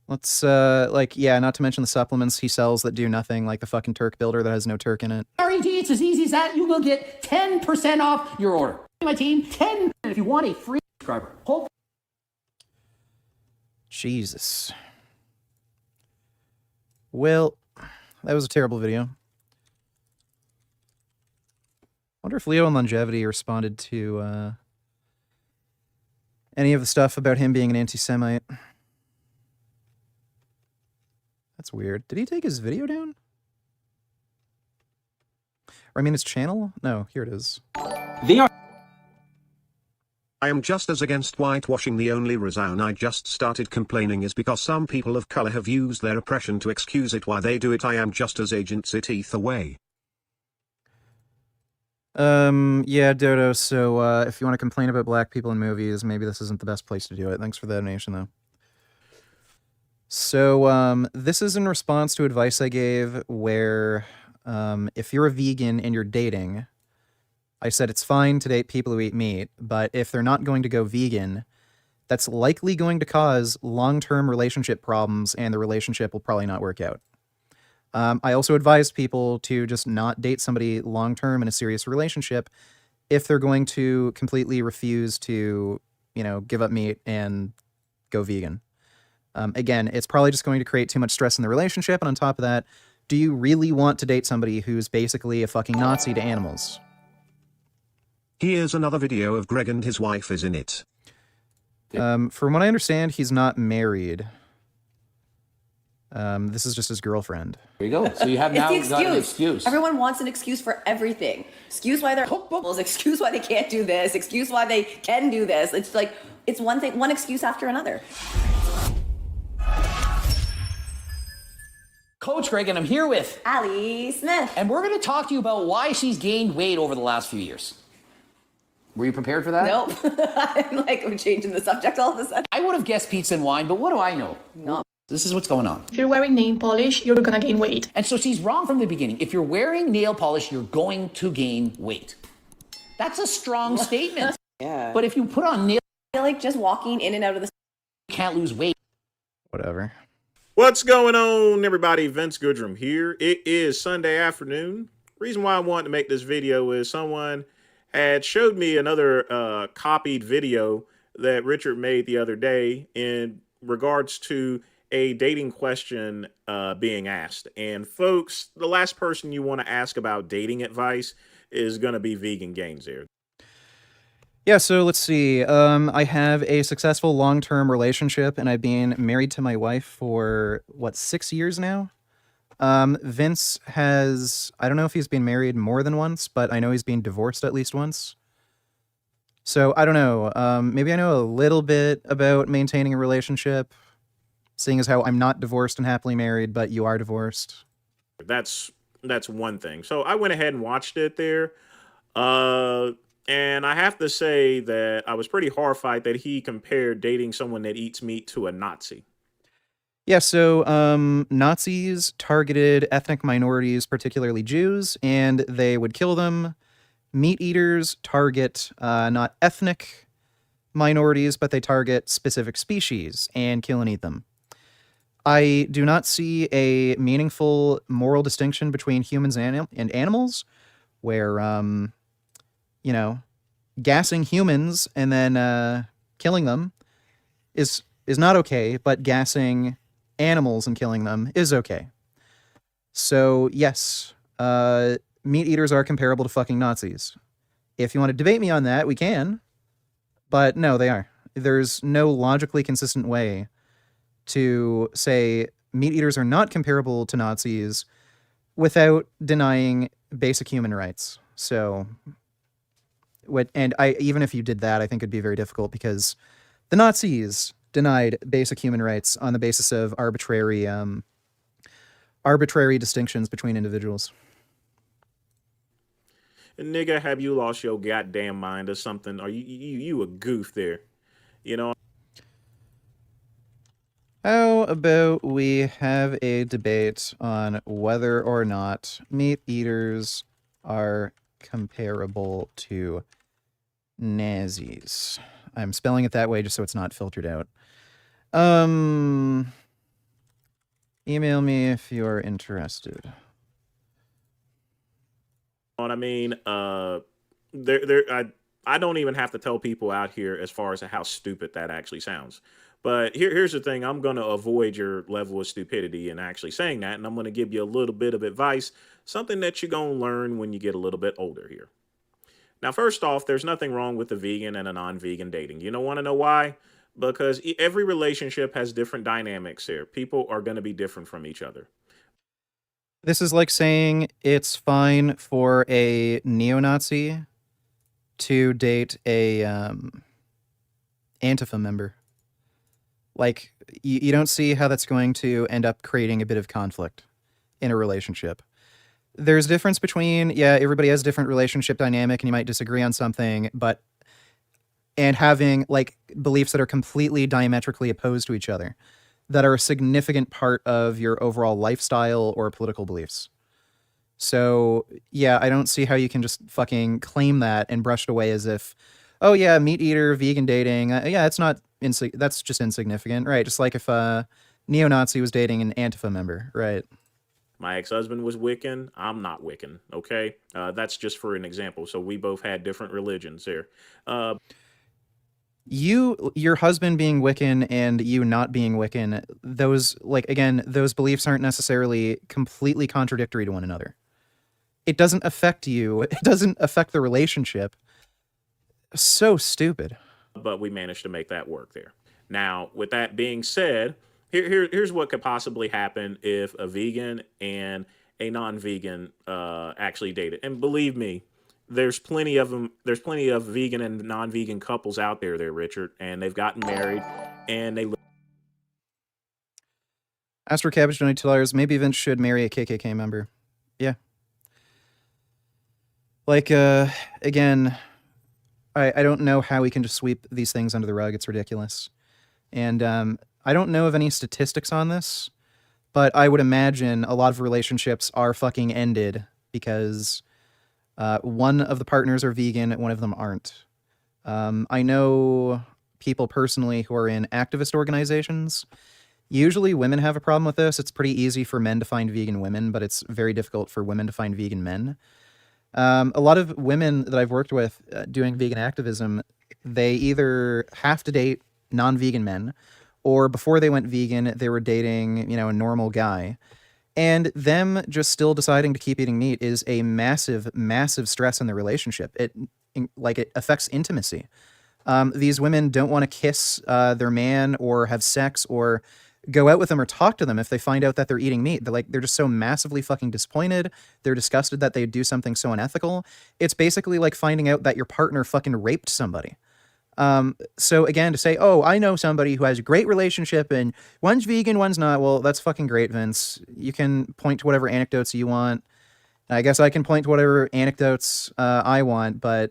Let's, not to mention the supplements he sells that do nothing, like the fucking Turk Builder that has no Turk in it. REG, it's as easy as that. You will get 10% off your order. My team, 10 if you want a free subscriber. Jesus. Well, that was a terrible video. Wonder if Leo and Longevity responded to any of the stuff about him being an anti-Semite. That's weird. Did he take his video down? Or I mean his channel? No, here it is. I am just as against whitewashing. The only reason I just started complaining is because some people of color have used their oppression to excuse it. Why they do it, I am just as against it either way. Yeah, Dodo, so if you want to complain about black people in movies, maybe this isn't the best place to do it. Thanks for the donation, though. So, this is in response to advice I gave where, if you're a vegan and you're dating, I said it's fine to date people who eat meat, but if they're not going to go vegan, that's likely going to cause long-term relationship problems, and the relationship will probably not work out. I also advised people to just not date somebody long-term in a serious relationship if they're going to completely refuse to, you know, give up meat and go vegan. Again, it's probably just going to create too much stress in the relationship, and on top of that, do you really want to date somebody who's basically a fucking Nazi to animals? Here's another video of Greg and his wife is in it. From what I understand, he's not married. This is just his girlfriend. There you go. So you have now It's the got an excuse. excuse. Everyone wants an excuse for everything. Excuse why they're cookbooks, excuse why they can't do this, excuse why they can do this. It's like, it's one thing, one excuse after another. Coach Greg, and I'm here with Ali Smith. and we're going to talk to you about why she's gained weight over the last few years. Were you prepared for that? Nope. I'm like, I'm changing the subject all of a sudden. I would have guessed pizza and wine, but what do I know? No. This is what's going on. If you're wearing nail polish, you're gonna gain weight. And so she's wrong from the beginning. If you're wearing nail polish, you're going to gain weight. That's a strong statement. Yeah. But if you put on nail, I feel like just walking in and out of the you can't lose weight. Whatever. What's going on, everybody? Vince Goodrum here. It is Sunday afternoon. Reason why I wanted to make this video is someone had showed me another copied video that Richard made the other day in regards to a dating question being asked. And folks, the last person you want to ask about dating advice is going to be Vegan Gains here. Yeah, so let's see. I have a successful long-term relationship, and I've been married to my wife for, 6 years now? Vince has, I don't know if he's been married more than once, but I know he's been divorced at least once. So, I don't know. Maybe I know a little bit about maintaining a relationship, seeing as how I'm not divorced and happily married, but you are divorced. That's one thing. So I went ahead and watched it there. And I have to say that I was pretty horrified that he compared dating someone that eats meat to a Nazi. Yeah, so Nazis targeted ethnic minorities, particularly Jews, and they would kill them. Meat eaters target not ethnic minorities, but they target specific species and kill and eat them. I do not see a meaningful moral distinction between humans and animals, where, you know, gassing humans and then killing them is not okay, but gassing animals and killing them is okay. So, yes, meat eaters are comparable to fucking Nazis. If you want to debate me on that, we can. But no, they are. There's no logically consistent way to say meat eaters are not comparable to Nazis without denying basic human rights. So, even if you did that, I think it'd be very difficult because the Nazis denied basic human rights on the basis of arbitrary distinctions between individuals. Nigga, have you lost your goddamn mind or something? Are you a goof there? You know? How about we have a debate on whether or not meat eaters are comparable to Nazis? I'm spelling it that way just so it's not filtered out. Email me if you're interested. What I mean, I don't even have to tell people out here as far as how stupid that actually sounds. But here's the thing. I'm going to avoid your level of stupidity in actually saying that. And I'm going to give you a little bit of advice, something that you're going to learn when you get a little bit older here. Now, first off, there's nothing wrong with a vegan and a non-vegan dating. You don't want to know why? Because every relationship has different dynamics here. People are going to be different from each other. This is like saying it's fine for a neo-Nazi to date a Antifa member. Like, you don't see how that's going to end up creating a bit of conflict in a relationship. There's a difference between, yeah, everybody has a different relationship dynamic and you might disagree on something, and having like beliefs that are completely diametrically opposed to each other, that are a significant part of your overall lifestyle or political beliefs. So, yeah, I don't see how you can just fucking claim that and brush it away as if, oh yeah, meat eater, vegan dating, yeah, it's not, that's just insignificant, right? Just like if a neo-Nazi was dating an Antifa member, right? My ex-husband was Wiccan. I'm not Wiccan, okay? That's just for an example. So we both had different religions here. Your husband being Wiccan and you not being Wiccan, those, like, again, those beliefs aren't necessarily completely contradictory to one another. It doesn't affect you. It doesn't affect the relationship. So stupid. But we managed to make that work there. Now, with that being said, here's what could possibly happen if a vegan and a non-vegan actually dated. And believe me, there's plenty of them. There's plenty of vegan and non-vegan couples out there, Richard, and they've gotten married and they. Astro Cabbage donated $2. Maybe Vince should marry a KKK member. Yeah. Like, again, I don't know how we can just sweep these things under the rug. It's ridiculous. And I don't know of any statistics on this, but I would imagine a lot of relationships are fucking ended because one of the partners are vegan, one of them aren't. I know people personally who are in activist organizations. Usually women have a problem with this. It's pretty easy for men to find vegan women, but it's very difficult for women to find vegan men. A lot of women that I've worked with doing vegan activism, they either have to date non-vegan men, or before they went vegan, they were dating, a normal guy. And them just still deciding to keep eating meat is a massive, massive stress in the relationship. It affects intimacy. These women don't want to kiss their man or have sex or go out with them or talk to them if they find out that they're eating meat. They're just so massively fucking disappointed. They're disgusted that they do something so unethical. It's basically like finding out that your partner fucking raped somebody. So again, to say, oh, I know somebody who has a great relationship and one's vegan, one's not. Well, that's fucking great, Vince. You can point to whatever anecdotes you want. I guess I can point to whatever anecdotes I want, but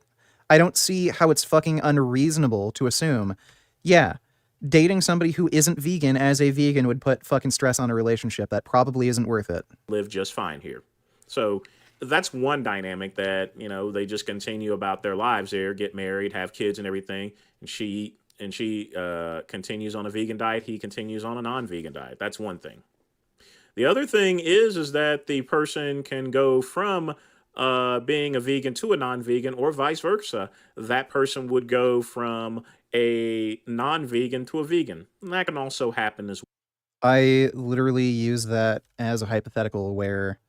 I don't see how it's fucking unreasonable to assume, yeah, dating somebody who isn't vegan as a vegan would put fucking stress on a relationship. That probably isn't worth it. Live just fine here. So that's one dynamic that, they just continue about their lives there, get married, have kids and everything. And she continues on a vegan diet. He continues on a non-vegan diet. That's one thing. The other thing is that the person can go from being a vegan to a non-vegan or vice versa. That person would go from a non-vegan to a vegan. And that can also happen as well. I literally use that as a hypothetical where,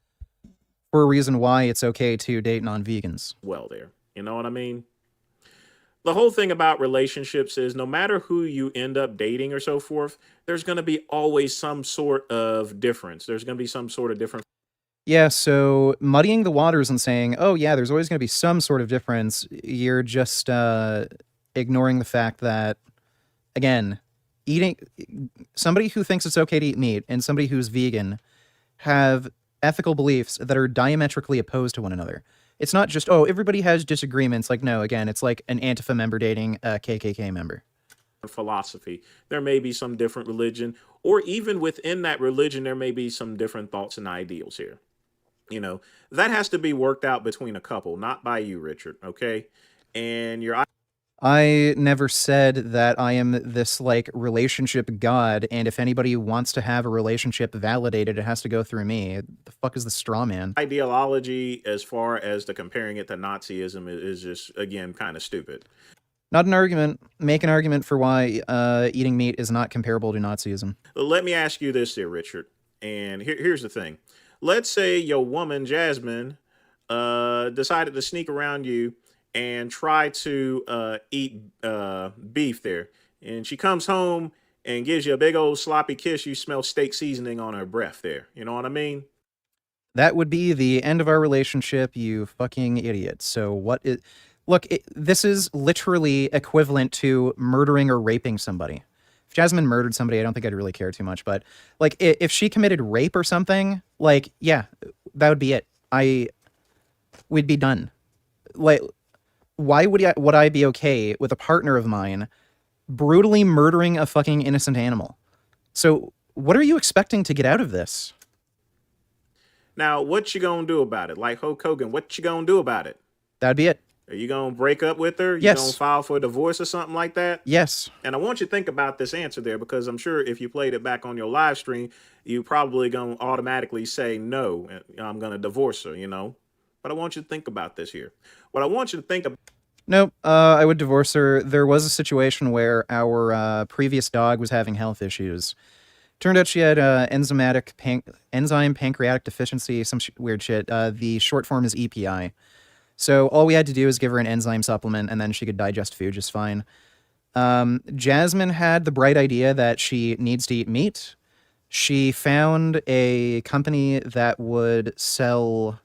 for a reason why it's okay to date non-vegans. Well there. You know what I mean? The whole thing about relationships is no matter who you end up dating or so forth, there's going to be always some sort of difference. There's going to be some sort of different. Yeah, so muddying the waters and saying, oh yeah, there's always going to be some sort of difference, you're just ignoring the fact that, again, somebody who thinks it's okay to eat meat and somebody who's vegan have ethical beliefs that are diametrically opposed to one another. It's not just, oh, everybody has disagreements. Like, no, again, it's like an Antifa member dating a KKK member. Philosophy. There may be some different religion, or even within that religion, there may be some different thoughts and ideals here. That has to be worked out between a couple, not by you, Richard, okay? And I never said that I am this relationship god, and if anybody wants to have a relationship validated, it has to go through me. The fuck is the straw man? Ideology, as far as the comparing it to Nazism, is just, again, kind of stupid. Not an argument. Make an argument for why eating meat is not comparable to Nazism. Let me ask you this here, Richard. And here's the thing. Let's say your woman, Jasmine, decided to sneak around you and try to eat beef there. And she comes home and gives you a big old sloppy kiss. You smell steak seasoning on her breath there. You know what I mean? That would be the end of our relationship, you fucking idiot. So what is... Look, this is literally equivalent to murdering or raping somebody. If Jasmine murdered somebody, I don't think I'd really care too much. But, like, if she committed rape or something, like, yeah, that would be it. We'd be done. Like, why would I be okay with a partner of mine brutally murdering a fucking innocent animal? So what are you expecting to get out of this? Now, what you gonna do about it? Like Hulk Hogan, what you gonna do about it? That'd be it. Are you gonna break up with her? You Yes. gonna file for a divorce or something like that? Yes. And I want you to think about this answer there, because I'm sure if you played it back on your live stream, you probably gonna automatically say no, I'm gonna divorce her, you know? But I want you to think about this here. What I want you to think about... Nope, I would divorce her. There was a situation where our previous dog was having health issues. Turned out she had enzyme pancreatic deficiency, some weird shit. The short form is EPI. So all we had to do is give her an enzyme supplement, and then she could digest food just fine. Jasmine had the bright idea that she needs to eat meat. She found a company that would sell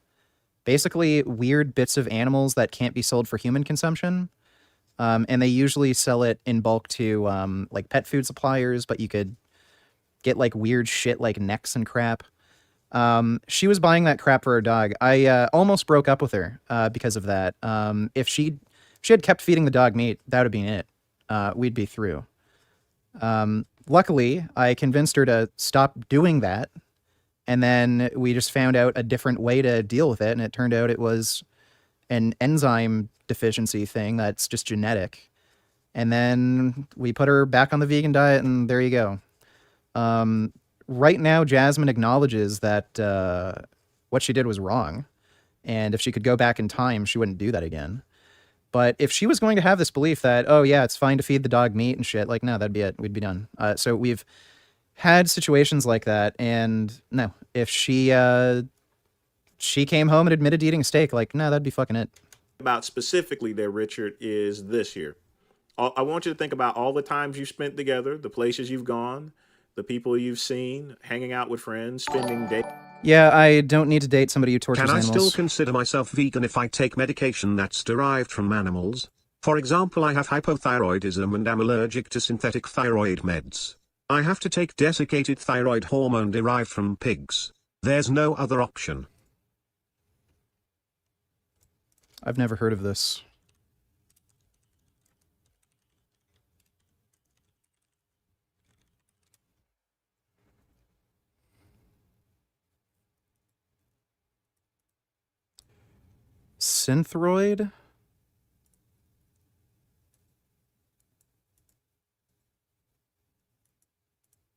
basically weird bits of animals that can't be sold for human consumption. And they usually sell it in bulk to like pet food suppliers, but you could get like weird shit like necks and crap. She was buying that crap for her dog. I almost broke up with her because of that. If she had kept feeding the dog meat, that would have been it. We'd be through. Luckily, I convinced her to stop doing that, and then we just found out a different way to deal with it, and it turned out it was an enzyme deficiency thing that's just genetic. And then we put her back on the vegan diet, and there you go. Right now, Jasmine acknowledges that what she did was wrong, and if she could go back in time, she wouldn't do that again. But if she was going to have this belief that, oh yeah, it's fine to feed the dog meat and shit, like, no, that'd be it. We'd be done. So we've had situations like that, and no, if she came home and admitted to eating a steak, like, no, that'd be fucking it. About specifically there, Richard, is this here. I want you to think about all the times you spent together, the places you've gone, the people you've seen, hanging out with friends, spending days. Yeah, I don't need to date somebody who tortures Can I animals. still consider myself vegan if I take medication that's derived from animals? For example, I have hypothyroidism and am allergic to synthetic thyroid meds. I have to take desiccated thyroid hormone derived from pigs. There's no other option. I've never heard of this. Synthroid?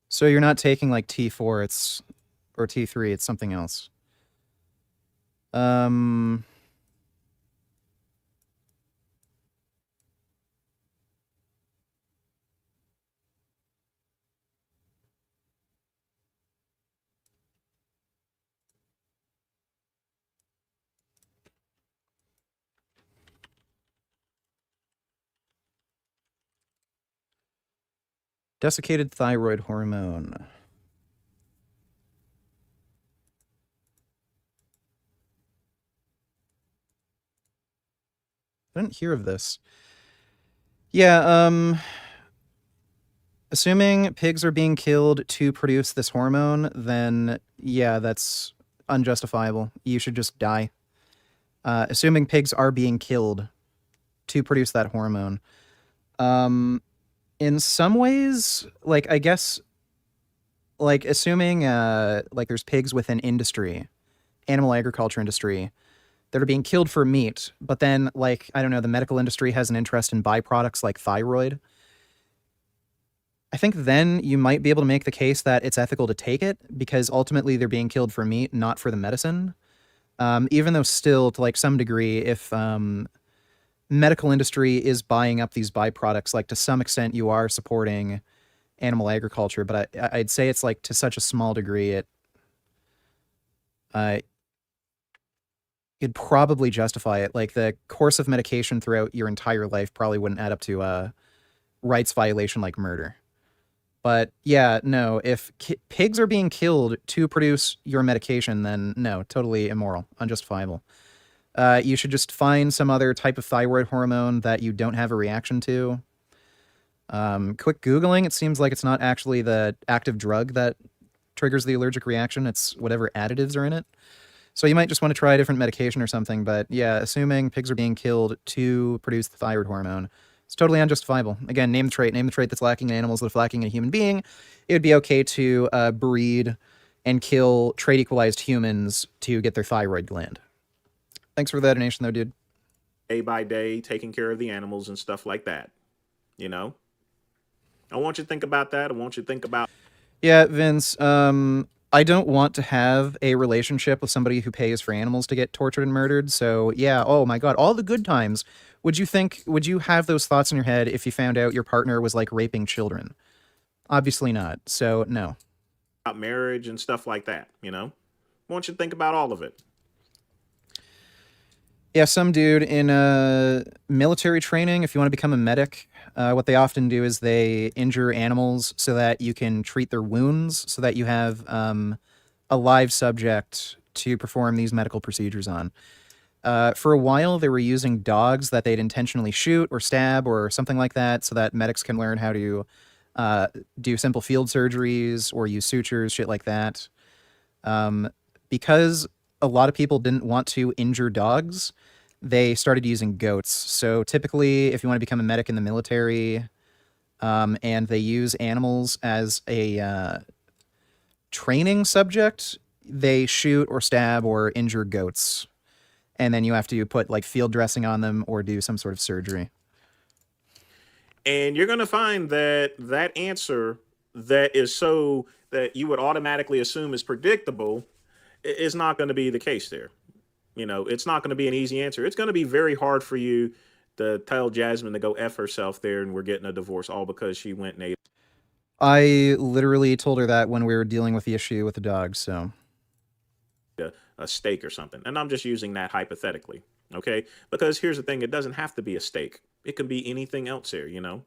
So you're not taking like T4, or T3, it's something else. Desiccated thyroid hormone. I didn't hear of this. Yeah, assuming pigs are being killed to produce this hormone, then yeah, that's unjustifiable. You should just die. Assuming pigs are being killed to produce that hormone. In some ways, like, I guess, like, assuming, like, there's pigs within industry, animal agriculture industry, that are being killed for meat, but then, like, I don't know, the medical industry has an interest in byproducts like thyroid. I think then you might be able to make the case that it's ethical to take it, because ultimately they're being killed for meat, not for the medicine. Even though still, to, like, some degree, if medical industry is buying up these byproducts, like, to some extent you are supporting animal agriculture, but I'd say it's, like, to such a small degree, you'd probably justify it. Like the course of medication throughout your entire life probably wouldn't add up to a rights violation like murder. But yeah, no, if pigs are being killed to produce your medication, then no, totally immoral, unjustifiable. You should just find some other type of thyroid hormone that you don't have a reaction to. Quick Googling, it seems like it's not actually the active drug that triggers the allergic reaction, it's whatever additives are in it. So you might just want to try a different medication or something, but yeah, assuming pigs are being killed to produce the thyroid hormone, it's totally unjustifiable. Again, name the trait that's lacking in animals that's lacking in a human being. It would be okay to breed and kill trait-equalized humans to get their thyroid gland. Thanks for the donation, though, dude. Day by day, taking care of the animals and stuff like that. You know? I want you to think about that. I want you to think about... Yeah, Vince, I don't want to have a relationship with somebody who pays for animals to get tortured and murdered. So yeah, oh my God, all the good times. Would you have those thoughts in your head if you found out your partner was like raping children? Obviously not. So no. About marriage and stuff like that, you know? I want you to think about all of it. Yeah, some dude in military training, if you want to become a medic, what they often do is they injure animals so that you can treat their wounds, so that you have a live subject to perform these medical procedures on. For a while, they were using dogs that they'd intentionally shoot or stab or something like that so that medics can learn how to do simple field surgeries or use sutures, shit like that. Because a lot of people didn't want to injure dogs, they started using goats. So typically, if you want to become a medic in the military, and they use animals as a training subject, they shoot or stab or injure goats. And then you have to put like field dressing on them or do some sort of surgery. And you're going to find that that answer that is so that you would automatically assume is predictable is not going to be the case there. You know, it's not going to be an easy answer. It's going to be very hard for you to tell Jasmine to go F herself there and we're getting a divorce all because she went and ate. I literally told her that when we were dealing with the issue with the dog, so. A steak or something. And I'm just using that hypothetically, okay? Because here's the thing, it doesn't have to be a steak. It can be anything else there, you know?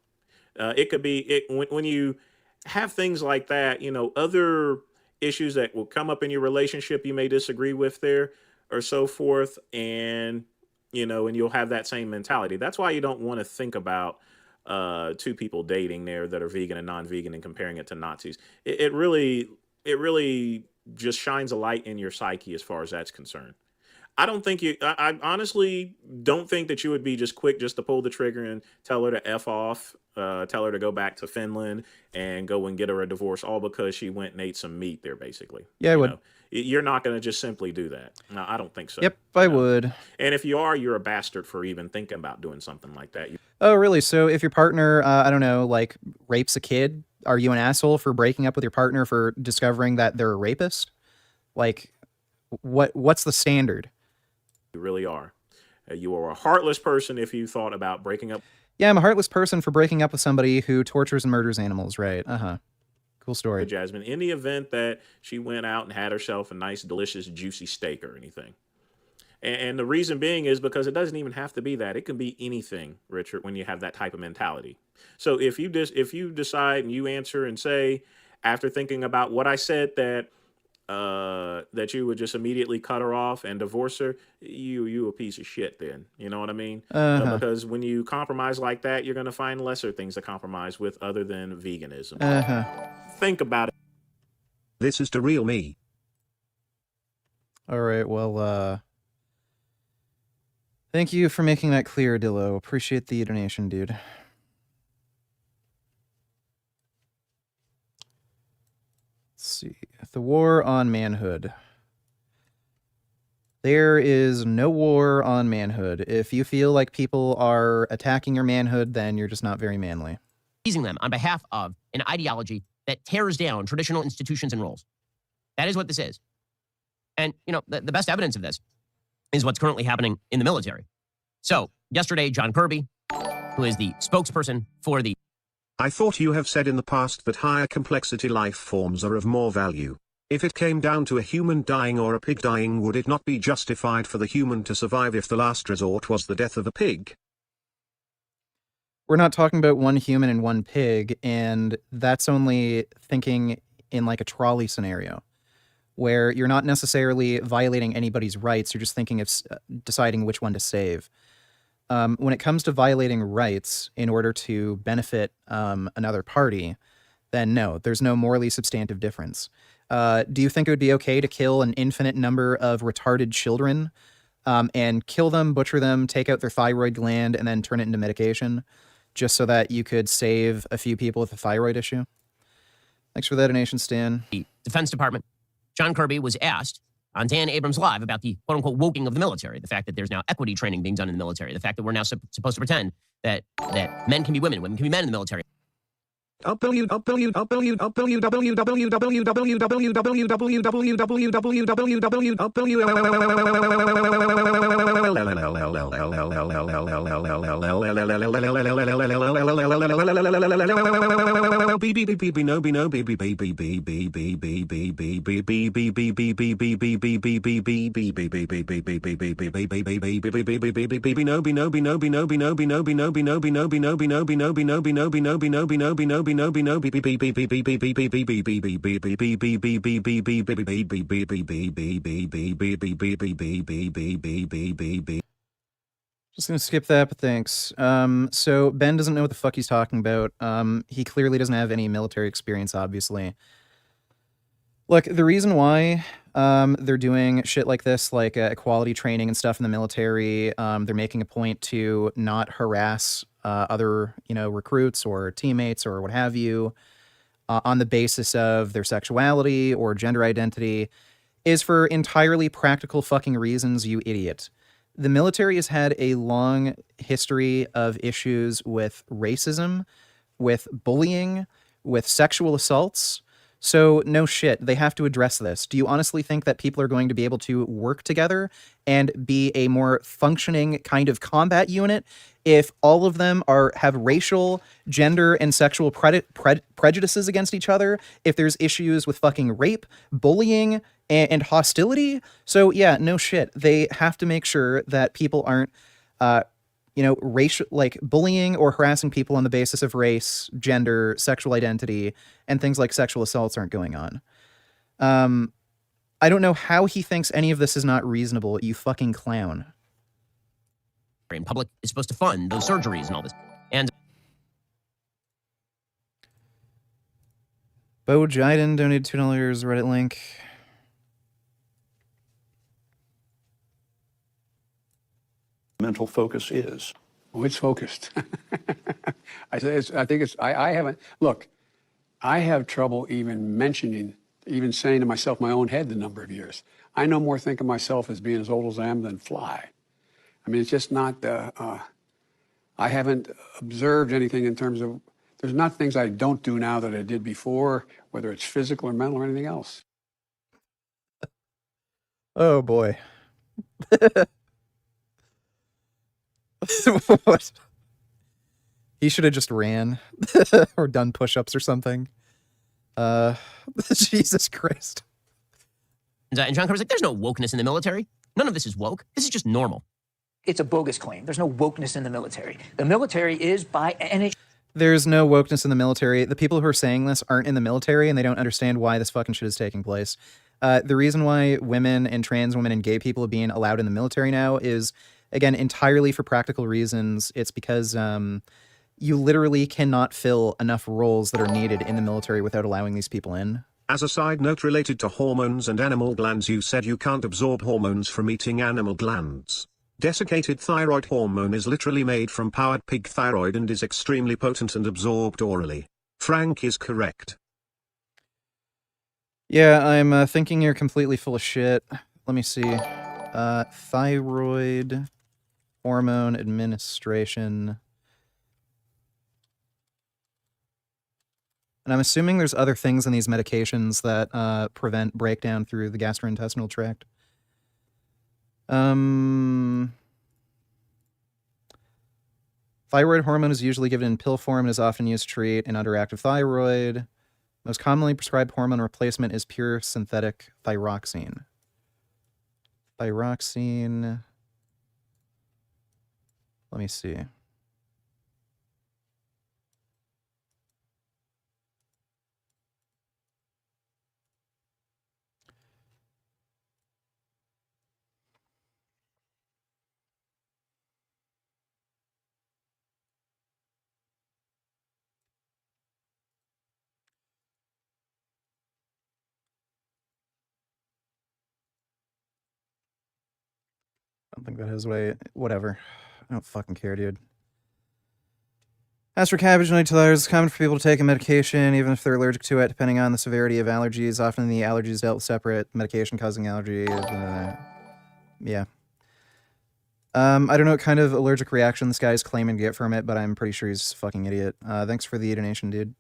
It could be, when you have things like that, you know, other issues that will come up in your relationship you may disagree with there or so forth, and, you know, and you'll have that same mentality. That's why you don't want to think about two people dating there that are vegan and non-vegan and comparing it to Nazis. It really just shines a light in your psyche as far as that's concerned. I honestly don't think that you would be just quick just to pull the trigger and tell her to F off, tell her to go back to Finland and go and get her a divorce all because she went and ate some meat there, basically. Yeah, I would. You're not going to just simply do that. No, I don't think so. Yep, I would. And if you are, you're a bastard for even thinking about doing something like that. Oh, really? So if your partner, I don't know, like rapes a kid, are you an asshole for breaking up with your partner for discovering that they're a rapist? Like, what's the standard? You really are. You are a heartless person if you thought about breaking up. Yeah, I'm a heartless person for breaking up with somebody who tortures and murders animals, right? Cool story. Jasmine, in the event that she went out and had herself a nice, delicious, juicy steak or anything. And the reason being is because it doesn't even have to be that. It can be anything, Richard, when you have that type of mentality. So if you decide and you answer and say, after thinking about what I said, that you would just immediately cut her off and divorce her, you a piece of shit then. You know what I mean? Because when you compromise like that, you're going to find lesser things to compromise with other than veganism. Think about it. This is the real me. All right, well, thank you for making that clear, Dillo. Appreciate the donation, dude. Let's see. The war on manhood. There is no war on manhood. If you feel like people are attacking your manhood, then you're just not very manly. Using them on behalf of an ideology that tears down traditional institutions and roles. That is what this is. And, you know, the best evidence of this is what's currently happening in the military. So, yesterday, John Kirby, who is the spokesperson for the... I thought you have said in the past that higher complexity life forms are of more value. If it came down to a human dying or a pig dying, would it not be justified for the human to survive if the last resort was the death of a pig? We're not talking about one human and one pig, and that's only thinking in like a trolley scenario, where you're not necessarily violating anybody's rights, you're just thinking of deciding which one to save. When it comes to violating rights in order to benefit another party, then no, there's no morally substantive difference. Do you think it would be okay to kill an infinite number of retarded children and kill them, butcher them, take out their thyroid gland, and then turn it into medication just so that you could save a few people with a thyroid issue? Thanks for that donation, Stan. The Defense Department, John Kirby was asked on Dan Abrams Live about the quote-unquote woking of the military, the fact that there's now equity training being done in the military, the fact that we're now supposed to pretend that men can be women, women can be men in the military. Just gonna skip that, but thanks. So Ben doesn't know what the fuck he's talking about. He clearly doesn't have any military experience, obviously. Look, the reason why they're doing shit like this, like equality training and stuff in the military, they're making a point to not harass other, recruits or teammates or what have you on the basis of their sexuality or gender identity, is for entirely practical fucking reasons, you idiot. The military has had a long history of issues with racism, with bullying, with sexual assaults. So no shit, they have to address this. Do you honestly think that people are going to be able to work together and be a more functioning kind of combat unit if all of them have racial, gender, and sexual prejudices against each other? If there's issues with fucking rape, bullying, and hostility? So yeah, no shit. They have to make sure that people aren't racial, like bullying or harassing people on the basis of race, gender, sexual identity, and things like sexual assaults aren't going on. I don't know how he thinks any of this is not reasonable, you fucking clown. In public is supposed to fund those surgeries and all this. And Bo Jiden donated $2 Reddit link. Mental focus is. Oh, it's focused. I haven't, look, I have trouble even saying to myself my own head the number of years. I no more think of myself as being as old as I am than fly. I mean, it's just not, I haven't observed anything in terms of, there's not things I don't do now that I did before, whether it's physical or mental or anything else. Oh boy. What? He should have just ran or done push-ups or something. Jesus Christ. And John Kirby's like, there's no wokeness in the military. None of this is woke. This is just normal. It's a bogus claim. There's no wokeness in the military. The military is There's no wokeness in the military. The people who are saying this aren't in the military, and they don't understand why this fucking shit is taking place. The reason why women and trans women and gay people are being allowed in the military now is, again, entirely for practical reasons. It's because you literally cannot fill enough roles that are needed in the military without allowing these people in. As a side note related to hormones and animal glands, you said you can't absorb hormones from eating animal glands. Desiccated thyroid hormone is literally made from powered pig thyroid and is extremely potent and absorbed orally. Frank is correct. Yeah, I'm thinking you're completely full of shit. Let me see. Thyroid hormone administration. And I'm assuming there's other things in these medications that prevent breakdown through the gastrointestinal tract. Thyroid hormone is usually given in pill form and is often used to treat an underactive thyroid. Most commonly prescribed hormone replacement is pure synthetic thyroxine. Thyroxine. Let me see. I don't think that has whatever. I don't fucking care, dude. As for cabbage and $92, it's common for people to take a medication, even if they're allergic to it, depending on the severity of allergies. Often the allergies dealt with separate medication causing allergies. Yeah. I don't know what kind of allergic reaction this guy's claiming to get from it, but I'm pretty sure he's a fucking idiot. Thanks for the donation, dude.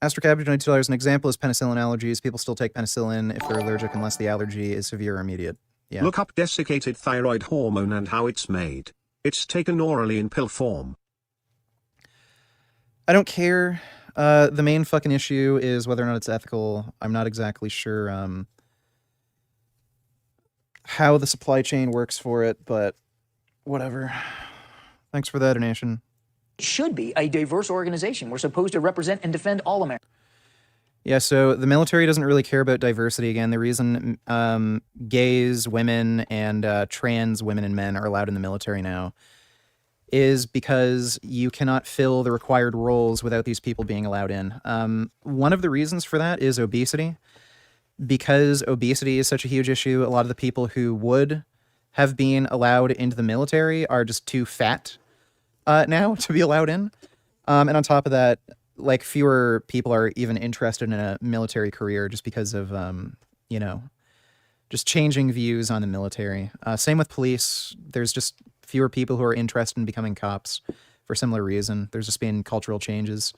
As for cabbage, $92, an example is penicillin allergies. People still take penicillin if they're allergic unless the allergy is severe or immediate. Yeah. Look up desiccated thyroid hormone and how it's made. It's taken orally in pill form. I don't care. The main fucking issue is whether or not it's ethical. I'm not exactly sure how the supply chain works for it, but whatever. Thanks for that donation. Should be a diverse organization. We're supposed to represent and defend all Americans. Yeah, so the military doesn't really care about diversity. Again, the reason gays, women, and trans women and men are allowed in the military now is because you cannot fill the required roles without these people being allowed in. One of the reasons for that is obesity. Because obesity is such a huge issue, a lot of the people who would have been allowed into the military are just too fat now to be allowed in. And on top of that, like, fewer people are even interested in a military career just because of, you know, just changing views on the military. Same with police. There's just fewer people who are interested in becoming cops for similar reason. There's just been cultural changes.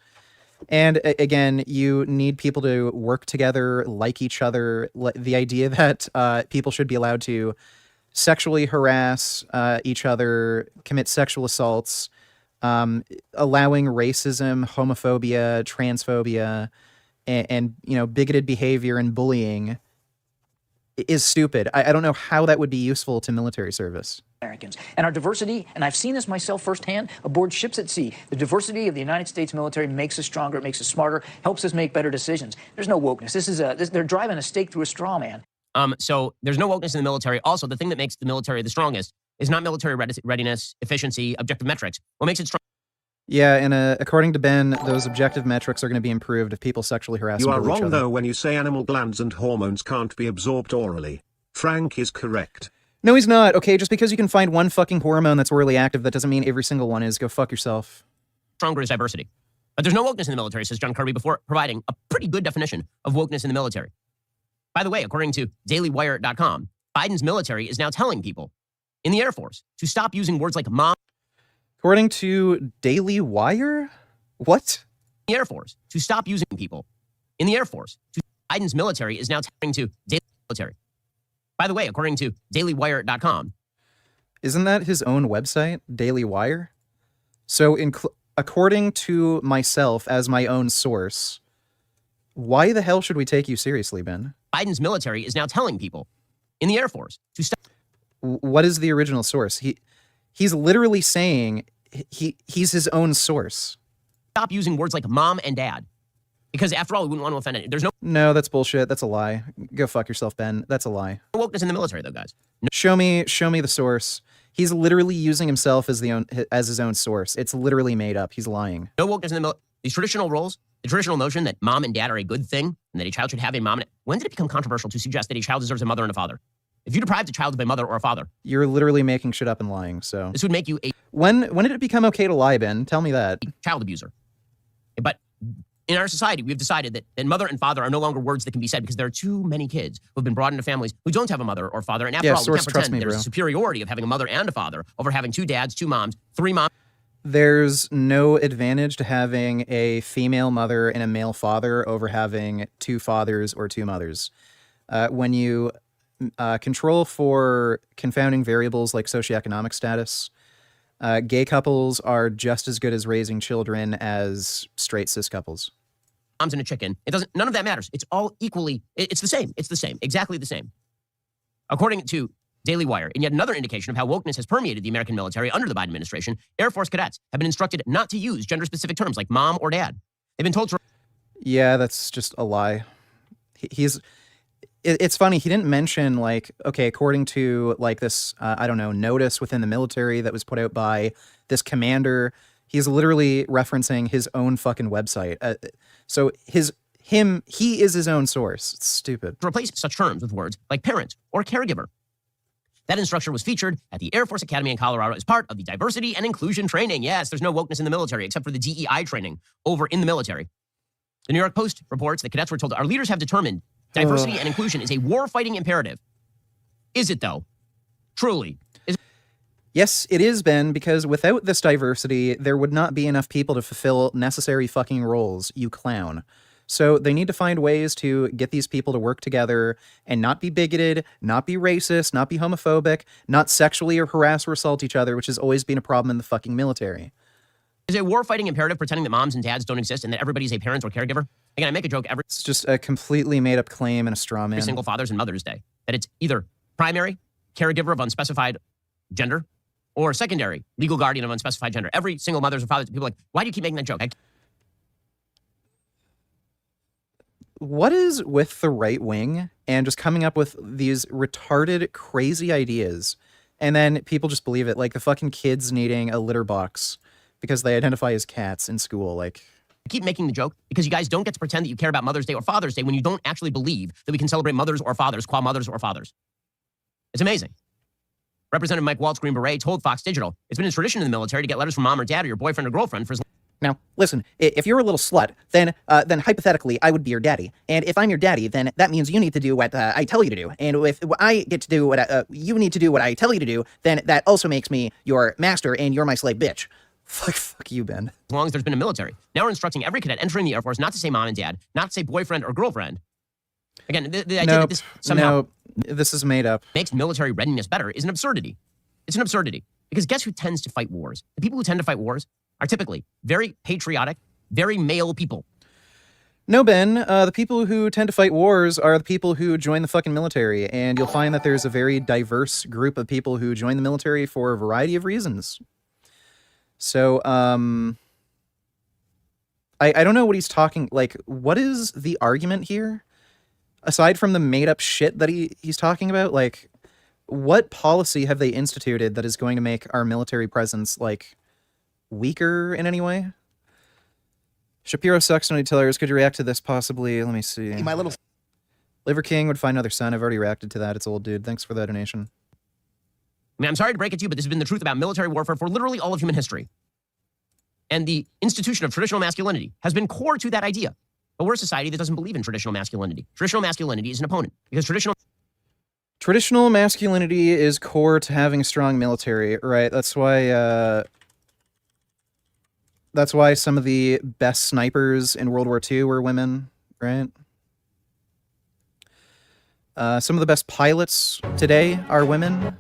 And again, you need people to work together, like each other. The idea that people should be allowed to sexually harass each other, commit sexual assaults, allowing racism, homophobia, transphobia, and you know, bigoted behavior and bullying is stupid. I don't know how that would be useful to military service. Americans. And our diversity, and I've seen this myself firsthand aboard ships at sea, the diversity of the United States military makes us stronger, it makes us smarter, helps us make better decisions. There's no wokeness. They're driving a stake through a straw man. So there's no wokeness in the military. Also, the thing that makes the military the strongest is not military readiness, efficiency, objective metrics. What makes it strong? Yeah, and according to Ben, those objective metrics are going to be improved if people sexually harass You are each wrong other. though when you say animal glands and hormones can't be absorbed orally. Frank is correct. No, he's not. Okay, just because you can find one fucking hormone that's orally active, that doesn't mean every single one is. Go fuck yourself. Stronger is diversity. But there's no wokeness in the military, says John Kirby, before providing a pretty good definition of wokeness in the military. By the way, according to dailywire.com, Biden's military is now telling people in the Air Force to stop using words like mom. According to Daily Wire? What? The Air Force to stop using people in the Air Force. Biden's military is now telling to daily military. By the way, according to dailywire.com. Isn't that his own website, Daily Wire? So according to myself as my own source, why the hell should we take you seriously, Ben? Biden's military is now telling people in the Air Force to stop. What is the original source? He's literally saying he's his own source. Stop using words like mom and dad. Because after all, we wouldn't want to offend it. There's No, that's bullshit. That's a lie. Go fuck yourself, Ben. That's a lie. no wokeness in the military, though, guys. No. Show me the source. He's literally using himself as his own source. It's literally made up. He's lying. No wokeness in the military. These traditional roles, the traditional notion that mom and dad are a good thing, and that a child should have a mom and when did it become controversial to suggest that a child deserves a mother and a father? If you deprived a child of a mother or a father, you're literally making shit up and lying. So this would make you a when did it become okay to lie, Ben? Tell me that. Child abuser. But in our society, we've decided that mother and father are no longer words that can be said because there are too many kids who have been brought into families who don't have a mother or father. And after all, we can't pretend there's a superiority of having a mother and a father over having two dads, two moms, three moms. There's no advantage to having a female mother and a male father over having two fathers or two mothers. When you control for confounding variables like socioeconomic status, gay couples are just as good as raising children as straight cis couples. moms and a chicken. It doesn't, none of that matters. It's all equally, it's the same. It's the same, exactly the same. According to Daily Wire, in yet another indication of how wokeness has permeated the American military under the Biden administration, Air Force cadets have been instructed not to use gender-specific terms like mom or dad. They've been told to... Yeah, that's just a lie. It's funny, he didn't mention, like, okay, according to, like, this, I don't know, notice within the military that was put out by this commander, he's literally referencing his own fucking website. So he is his own source. It's stupid. To replace such terms with words like parent or caregiver. That instructor was featured at the Air Force Academy in Colorado as part of the diversity and inclusion training. Yes, there's no wokeness in the military except for the DEI training over in the military. The New York Post reports that cadets were told our leaders have determined diversity and inclusion is a war-fighting imperative. Is it, though? Truly. Yes, it is, Ben, because without this diversity, there would not be enough people to fulfill necessary fucking roles, you clown. So they need to find ways to get these people to work together and not be bigoted, not be racist, not be homophobic, not sexually or harass or assault each other, which has always been a problem in the fucking military. Is a war-fighting imperative pretending that moms and dads don't exist and that everybody's a parent or caregiver? Again, I make a joke every... It's just a completely made-up claim and a straw man. Every single Father's and Mother's Day. That it's either primary, caregiver of unspecified gender, or secondary, legal guardian of unspecified gender. Every single Mother's or Father's... People are like, why do you keep making that joke? What is with the right wing and just coming up with these retarded, crazy ideas, and then people just believe it, like the fucking kids needing a litter box because they identify as cats in school, like... I keep making the joke because you guys don't get to pretend that you care about Mother's Day or Father's Day when you don't actually believe that we can celebrate mothers or fathers qua mothers or fathers. It's amazing. Representative Mike Waltz, Green Beret, told Fox Digital, it's been a tradition in the military to get letters from mom or dad or your boyfriend or girlfriend for as... Now, listen, if you're a little slut, then hypothetically, I would be your daddy. And if I'm your daddy, then that means you need to do what I tell you to do. And if I get to do what you need to do what I tell you to do, then that also makes me your master and you're my slave bitch. Fuck you, Ben. As long as there's been a military. Now we're instructing every cadet entering the Air Force not to say mom and dad, not to say boyfriend or girlfriend. Again, the idea that this somehow this is made up. Makes military readiness better is an absurdity. It's an absurdity. Because guess who tends to fight wars? The people who tend to fight wars are typically very patriotic, very male people. No, Ben. The people who tend to fight wars are the people who join the fucking military. And you'll find that there's a very diverse group of people who join the military for a variety of reasons. So, I don't know what he's talking, like, what is the argument here? Aside from the made-up shit that he's talking about, like, what policy have they instituted that is going to make our military presence, like, weaker in any way? Shapiro sucks on tellers. Could you react to this possibly? Let me see. My little... Liver King would find another son. I've already reacted to that. It's old, dude. Thanks for the donation. I mean, I'm sorry to break it to you, but this has been the truth about military warfare for literally all of human history. And the institution of traditional masculinity has been core to that idea. But we're a society that doesn't believe in traditional masculinity. Traditional masculinity is an opponent because traditional masculinity is core to having a strong military, right? That's why some of the best snipers in World War II were women, right? Some of the best pilots today are women.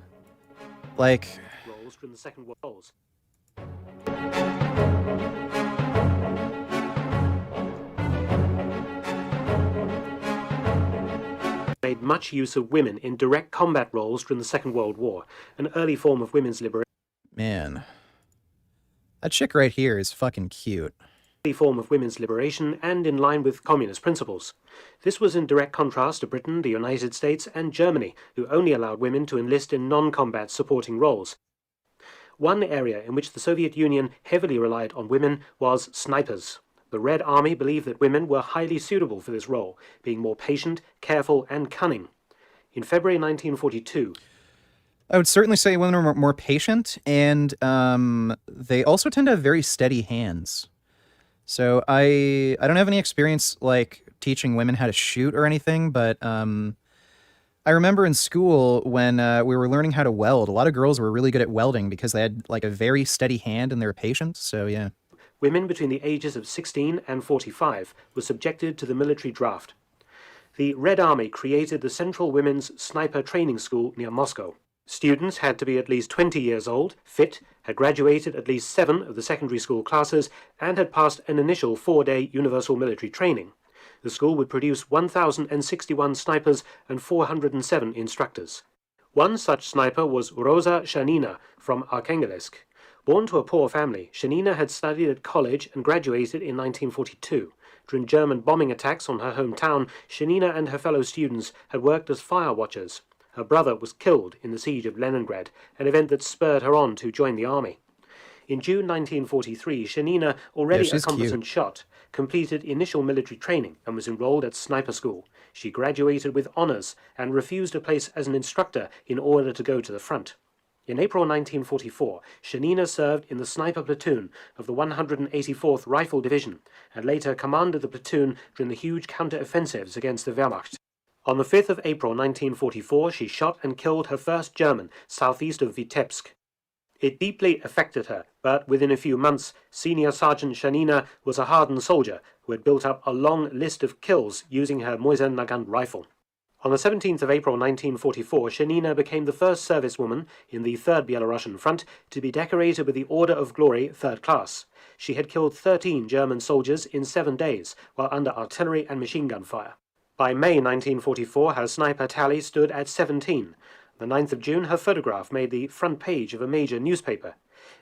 Like... roles from the Second World War. Made much use of women in direct combat roles during the Second World War, an early form of women's liberation. Man, that chick right here is fucking cute. Form of women's liberation and in line with communist principles. This was in direct contrast to Britain, the United States, and Germany, who only allowed women to enlist in non-combat supporting roles. One area in which the Soviet Union heavily relied on women was snipers. The Red Army believed that women were highly suitable for this role, being more patient, careful, and cunning. In February 1942... I would certainly say women are more patient, and they also tend to have very steady hands. So I don't have any experience, like, teaching women how to shoot or anything, but I remember in school when we were learning how to weld, a lot of girls were really good at welding because they had, like, a very steady hand and they were patient, so yeah. Women between the ages of 16 and 45 were subjected to the military draft. The Red Army created the Central Women's Sniper Training School near Moscow. Students had to be at least 20 years old, fit, had graduated at least 7 of the secondary school classes, and had passed an initial 4-day universal military training. The school would produce 1,061 snipers and 407 instructors. One such sniper was Rosa Shanina from Arkhangelsk. Born to a poor family, Shanina had studied at college and graduated in 1942. During German bombing attacks on her hometown, Shanina and her fellow students had worked as fire watchers. Her brother was killed in the siege of Leningrad, an event that spurred her on to join the army. In June 1943, Shanina, already a competent shot, completed initial military training and was enrolled at sniper school. She graduated with honours and refused a place as an instructor in order to go to the front. In April 1944, Shanina served in the sniper platoon of the 184th Rifle Division and later commanded the platoon during the huge counter-offensives against the Wehrmacht. On the 5th of April 1944, she shot and killed her first German southeast of Vitebsk. It deeply affected her, but within a few months, Senior Sergeant Shanina was a hardened soldier who had built up a long list of kills using her Mosin Nagant rifle. On the 17th of April 1944, Shanina became the first servicewoman in the 3rd Belarusian Front to be decorated with the Order of Glory 3rd Class. She had killed 13 German soldiers in 7 days while under artillery and machine gun fire. By May 1944, her sniper tally stood at 17. The 9th of June, her photograph made the front page of a major newspaper.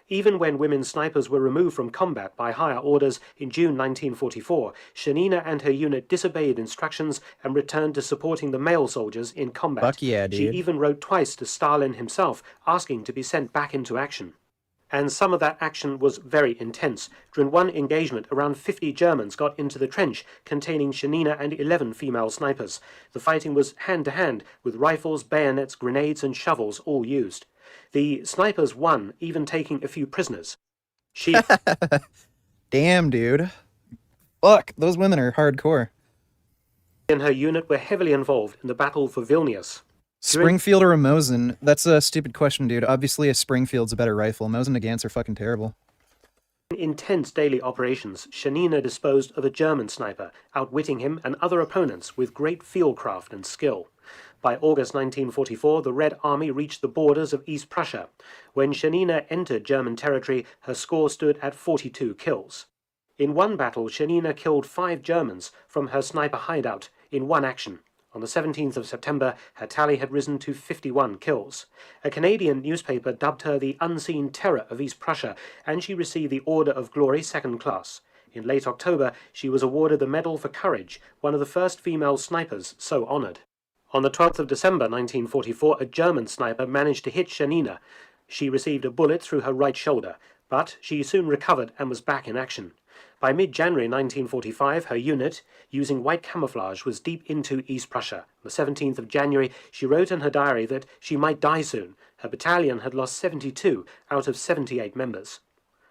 Even when women snipers were removed from combat by higher orders in June 1944, Shanina and her unit disobeyed instructions and returned to supporting the male soldiers in combat. Fuck yeah, dude. She even wrote twice to Stalin himself, asking to be sent back into action. And some of that action was very intense. During one engagement, around 50 Germans got into the trench containing Shanina and 11 female snipers. The fighting was hand-to-hand, with rifles, bayonets, grenades and shovels all used. The snipers won, even taking a few prisoners. She... Damn, dude. Fuck, those women are hardcore. and her unit were heavily involved in the battle for Vilnius. Springfield or a Mosin? That's a stupid question, dude. Obviously, a Springfield's a better rifle. Mosin Nagants are fucking terrible. In intense daily operations, Shanina disposed of a German sniper, outwitting him and other opponents with great fieldcraft and skill. By August 1944, the Red Army reached the borders of East Prussia. When Shanina entered German territory, her score stood at 42 kills. In one battle, Shanina killed 5 Germans from her sniper hideout in one action. On the 17th of September, her tally had risen to 51 kills. A Canadian newspaper dubbed her the unseen terror of East Prussia, and she received the Order of Glory 2nd Class. In late October, she was awarded the Medal for Courage, one of the first female snipers so honoured. On the 12th of December 1944, a German sniper managed to hit Shanina. She received a bullet through her right shoulder, but she soon recovered and was back in action. By mid-January 1945, her unit, using white camouflage, was deep into East Prussia. On the 17th of January, she wrote in her diary that she might die soon. Her battalion had lost 72 out of 78 members.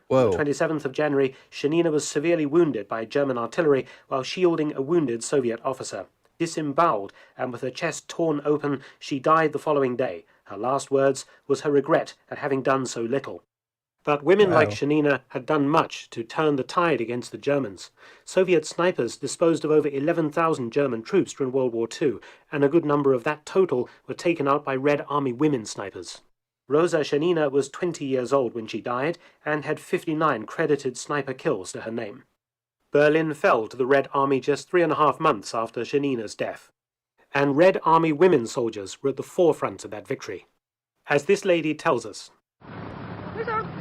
Whoa. On the 27th of January, Shanina was severely wounded by German artillery while shielding a wounded Soviet officer. Disemboweled and with her chest torn open, she died the following day. Her last words was her regret at having done so little. But women like Shanina had done much to turn the tide against the Germans. Soviet snipers disposed of over 11,000 German troops during World War II, and a good number of that total were taken out by Red Army women snipers. Rosa Shanina was 20 years old when she died, and had 59 credited sniper kills to her name. Berlin fell to the Red Army just 3.5 months after Shanina's death. And Red Army women soldiers were at the forefront of that victory. As this lady tells us,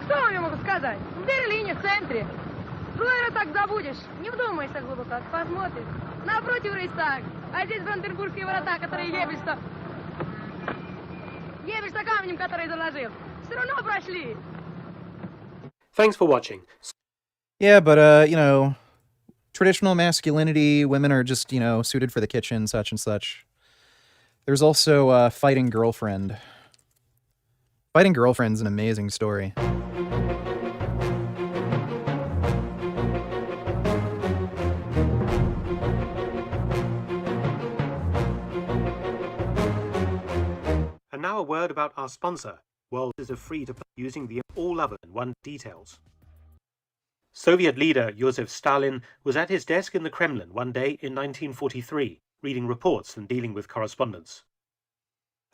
Что вам я могу сказать? В Берлине, в центре. Скоро так забудешь. Не вдумайся глубоко, посмотришь. Напротив Рейхстаг. А здесь Бранденбургские ворота, которые ебешься камнем, который заложил. Все равно прошли. Thanks for watching. Yeah, but, you know, traditional masculinity, women are just, you know, suited for the kitchen, such and such. There's also Fighting Girlfriend. Fighting Girlfriend's an amazing story. And now a word about our sponsor. World is a free-to-play using the all other than one details. Soviet leader Joseph Stalin was at his desk in the Kremlin one day in 1943, reading reports and dealing with correspondence.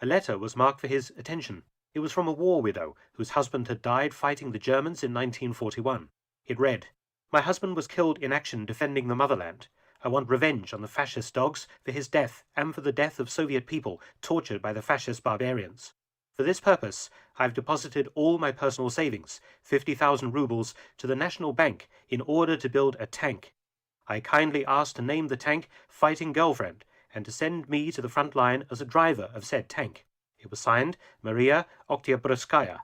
A letter was marked for his attention. It was from a war widow whose husband had died fighting the Germans in 1941. It read, "My husband was killed in action defending the motherland. I want revenge on the fascist dogs for his death and for the death of Soviet people tortured by the fascist barbarians. For this purpose, I've deposited all my personal savings, 50,000 rubles, to the National Bank in order to build a tank. I kindly ask to name the tank Fighting Girlfriend and to send me to the front line as a driver of said tank." It was signed Maria Oktyabrskaya.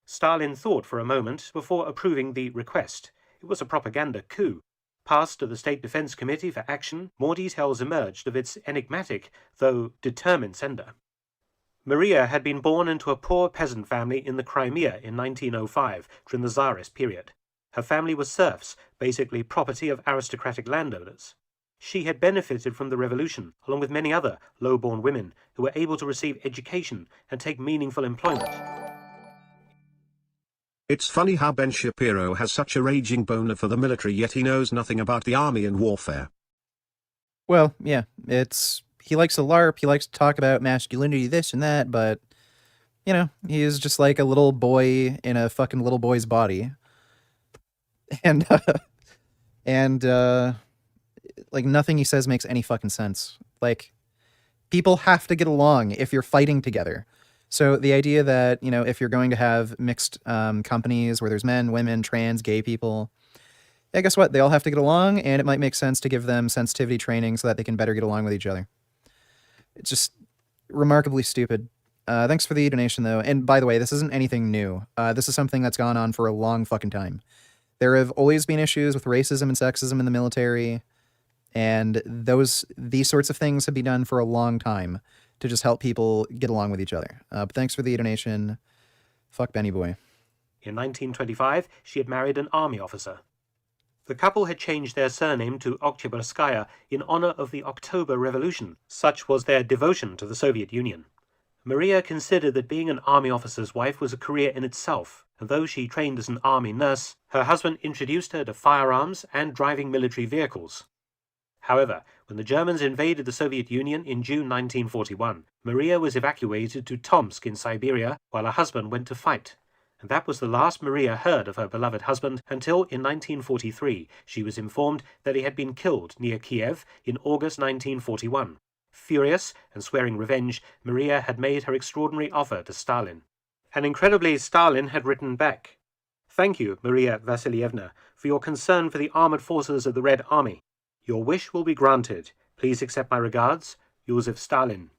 Stalin thought for a moment before approving the request. It was a propaganda coup. Passed to the State Defense Committee for action, more details emerged of its enigmatic, though determined sender. Maria had been born into a poor peasant family in the Crimea in 1905, during the Tsarist period. Her family was serfs, basically property of aristocratic landowners. She had benefited from the revolution, along with many other low-born women who were able to receive education and take meaningful employment. It's funny how Ben Shapiro has such a raging boner for the military, yet he knows nothing about the army and warfare. Well, yeah, he likes to LARP, he likes to talk about masculinity, this and that, but, you know, he is just like a little boy in a fucking little boy's body. And, like, nothing he says makes any fucking sense. Like, people have to get along if you're fighting together. So the idea that, you know, if you're going to have mixed companies where there's men, women, trans, gay people, yeah, guess what? They all have to get along, and it might make sense to give them sensitivity training so that they can better get along with each other. It's just remarkably stupid. Thanks for the donation, though. And by the way, this isn't anything new. This is something that's gone on for a long fucking time. There have always been issues with racism and sexism in the military, and these sorts of things have been done for a long time to just help people get along with each other. But thanks for the donation. Fuck Benny Boy. In 1925, she had married an army officer. The couple had changed their surname to Oktyabrskaya in honor of the October Revolution. Such was their devotion to the Soviet Union. Maria considered that being an army officer's wife was a career in itself, and though she trained as an army nurse, her husband introduced her to firearms and driving military vehicles. However, when the Germans invaded the Soviet Union in June 1941, Maria was evacuated to Tomsk in Siberia while her husband went to fight. And that was the last Maria heard of her beloved husband until in 1943 she was informed that he had been killed near Kiev in August 1941. Furious and swearing revenge, Maria had made her extraordinary offer to Stalin. And incredibly, Stalin had written back, "Thank you, Maria Vasilievna, for your concern for the armored forces of the Red Army. Your wish will be granted. Please accept my regards, Joseph Stalin."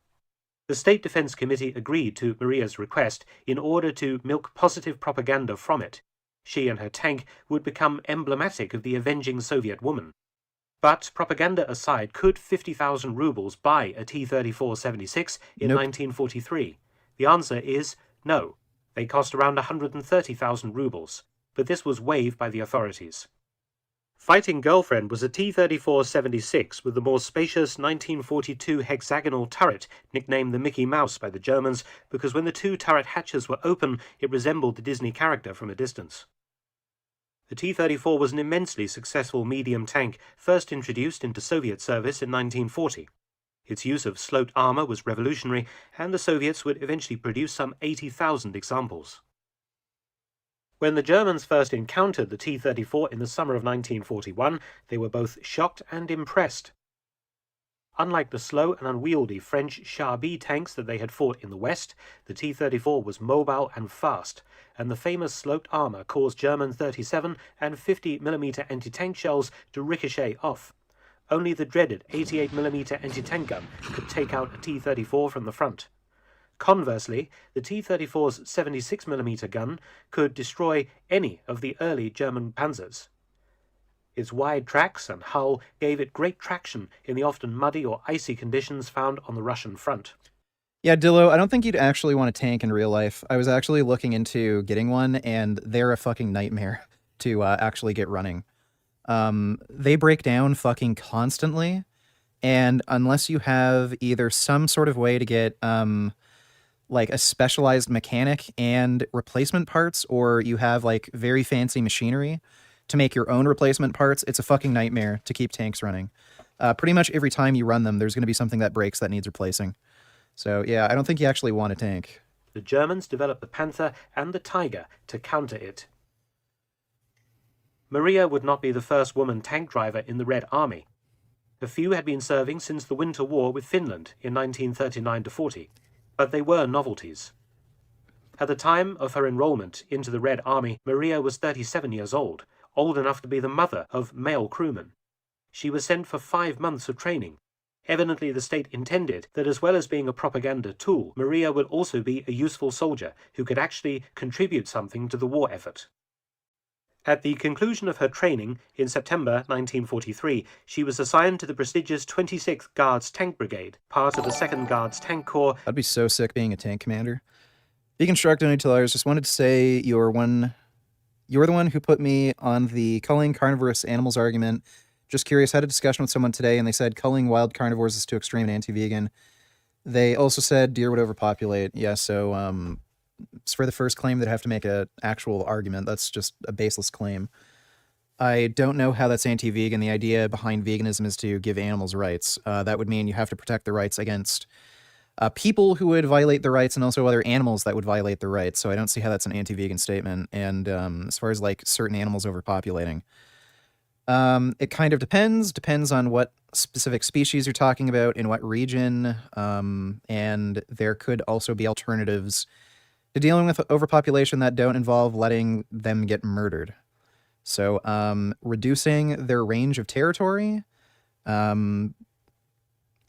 The State Defense Committee agreed to Maria's request in order to milk positive propaganda from it. She and her tank would become emblematic of the avenging Soviet woman. But propaganda aside, could 50,000 rubles buy a T-34-76 in 1943? The answer is no. They cost around 130,000 rubles, but this was waived by the authorities. Fighting Girlfriend was a T-34-76 with the more spacious 1942 hexagonal turret, nicknamed the Mickey Mouse by the Germans because when the two turret hatches were open, it resembled the Disney character from a distance. The T-34 was an immensely successful medium tank, first introduced into Soviet service in 1940. Its use of sloped armor was revolutionary, and the Soviets would eventually produce some 80,000 examples. When the Germans first encountered the T-34 in the summer of 1941, they were both shocked and impressed. Unlike the slow and unwieldy French Char B tanks that they had fought in the West, the T-34 was mobile and fast, and the famous sloped armor caused German 37 and 50mm anti-tank shells to ricochet off. Only the dreaded 88mm anti-tank gun could take out a T-34 from the front. Conversely, the T-34's 76mm gun could destroy any of the early German panzers. Its wide tracks and hull gave it great traction in the often muddy or icy conditions found on the Russian front. Yeah, Dillo, I don't think you'd actually want a tank in real life. I was actually looking into getting one, and they're a fucking nightmare to actually get running. They break down fucking constantly, and unless you have either some sort of way to get like a specialized mechanic and replacement parts, or you have like very fancy machinery to make your own replacement parts, it's a fucking nightmare to keep tanks running. Pretty much every time you run them, there's going to be something that breaks that needs replacing. So yeah, I don't think you actually want a tank. the Germans developed the Panther and the Tiger to counter it. Maria would not be the first woman tank driver in the Red Army. A few had been serving since the Winter War with Finland in 1939-40, but they were novelties. At the time of her enrollment into the Red Army, Maria was 37 years old enough to be the mother of male crewmen. She was sent for 5 months of training. Evidently, the state intended that as well as being a propaganda tool, Maria would also be a useful soldier who could actually contribute something to the war effort. At the conclusion of her training in September 1943, she was assigned to the prestigious 26th Guards Tank Brigade, part of the 2nd Guards Tank Corps. I'd be so sick being a tank commander. Deconstruct Donatillars, just wanted to say you're the one who put me on the culling carnivorous animals argument. Just curious, had a discussion with someone today, and they said culling wild carnivores is too extreme and anti-vegan. They also said deer would overpopulate. Yeah, so it's for the first claim that I have to make an actual argument. That's just a baseless claim. I don't know how that's anti-vegan. The idea behind veganism is to give animals rights. That would mean you have to protect the rights against people who would violate the rights and also other animals that would violate the rights. So I don't see how that's an anti-vegan statement. And as far as like certain animals overpopulating, it kind of depends on what specific species you're talking about, in what region, and there could also be alternatives to dealing with overpopulation that don't involve letting them get murdered. So reducing their range of territory,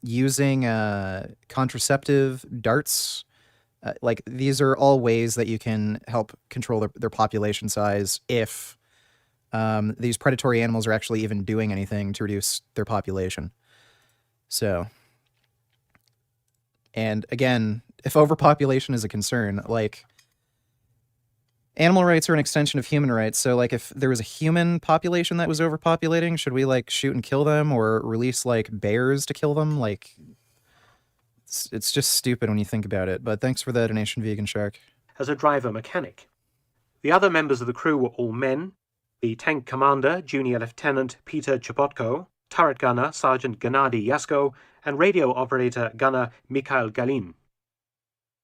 using contraceptive darts, like these are all ways that you can help control their population size if these predatory animals are actually even doing anything to reduce their population. So, and again, if overpopulation is a concern, like animal rights are an extension of human rights. So like if there was a human population that was overpopulating, should we like shoot and kill them or release like bears to kill them? Like it's just stupid when you think about it. But thanks for the donation, Vegan Shark. As a driver mechanic. The other members of the crew were all men. The tank commander, Junior Lieutenant Peter Chapotko, turret gunner, Sergeant Gennady Yasko, and radio operator gunner Mikhail Galin.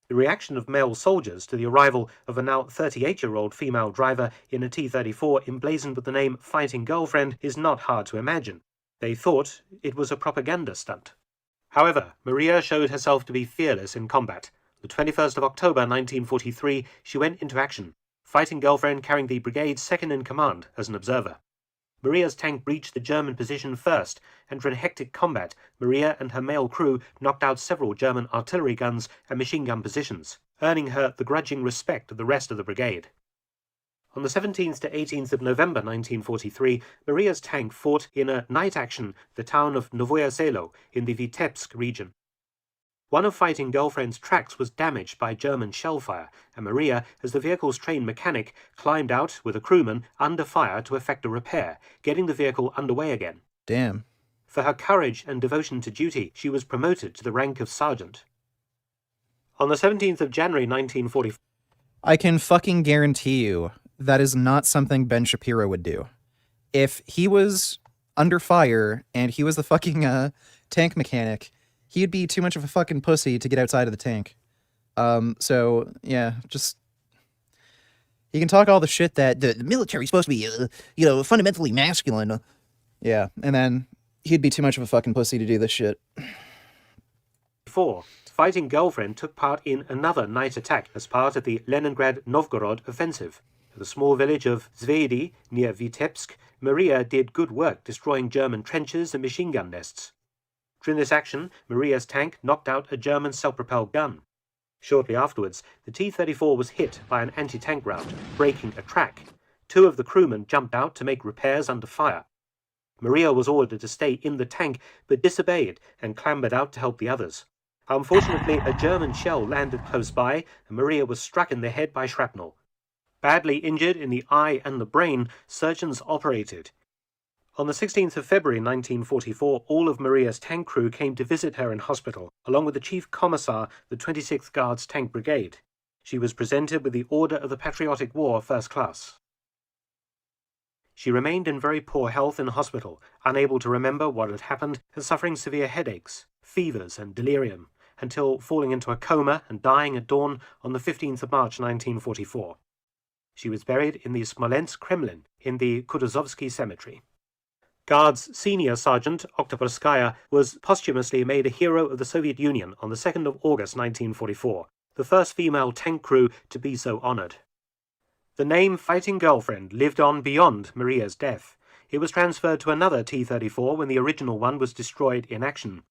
The reaction of male soldiers to the arrival of a now 38-year-old female driver in a T-34 emblazoned with the name Fighting Girlfriend is not hard to imagine. They thought it was a propaganda stunt. However, Maria showed herself to be fearless in combat. The 21st of October 1943, she went into action, Fighting Girlfriend carrying the brigade's second-in-command as an observer. Maria's tank breached the German position first, and for a hectic combat, Maria and her male crew knocked out several German artillery guns and machine gun positions, earning her the grudging respect of the rest of the brigade. On the 17th to 18th of November 1943, Maria's tank fought in a night action the town of Novoye Selo in the Vitebsk region. One of Fighting Girlfriend's tracks was damaged by German shell fire, and Maria, as the vehicle's trained mechanic, climbed out with a crewman under fire to effect a repair, getting the vehicle underway again. Damn. For her courage and devotion to duty, she was promoted to the rank of sergeant. On the 17th of January 1944... I can fucking guarantee you that is not something Ben Shapiro would do. If he was under fire and he was the fucking tank mechanic, he'd be too much of a fucking pussy to get outside of the tank. So, yeah, just... He can talk all the shit that the military's supposed to be, fundamentally masculine. Yeah, and then he'd be too much of a fucking pussy to do this shit. 4. Fighting Girlfriend took part in another night attack as part of the Leningrad-Novgorod offensive. At the small village of Zvedi, near Vitebsk, Maria did good work destroying German trenches and machine gun nests. During this action, Maria's tank knocked out a German self-propelled gun. Shortly afterwards, the T-34 was hit by an anti-tank round, breaking a track. 2 of the crewmen jumped out to make repairs under fire. Maria was ordered to stay in the tank, but disobeyed and clambered out to help the others. Unfortunately, a German shell landed close by, and Maria was struck in the head by shrapnel. Badly injured in the eye and the brain, surgeons operated. On the 16th of February 1944, all of Maria's tank crew came to visit her in hospital, along with the Chief Commissar, the 26th Guards Tank Brigade. She was presented with the Order of the Patriotic War First Class. She remained in very poor health in hospital, unable to remember what had happened and suffering severe headaches, fevers and delirium. until falling into a coma and dying at dawn on the 15th of March 1944. She was buried in the Smolensk Kremlin in the Kutuzovsky Cemetery. Guards Senior Sergeant Oktoberskaya was posthumously made a hero of the Soviet Union on the 2nd of August 1944, the first female tank crew to be so honored. The name Fighting Girlfriend lived on beyond Maria's death. It was transferred to another T-34 when the original one was destroyed in action.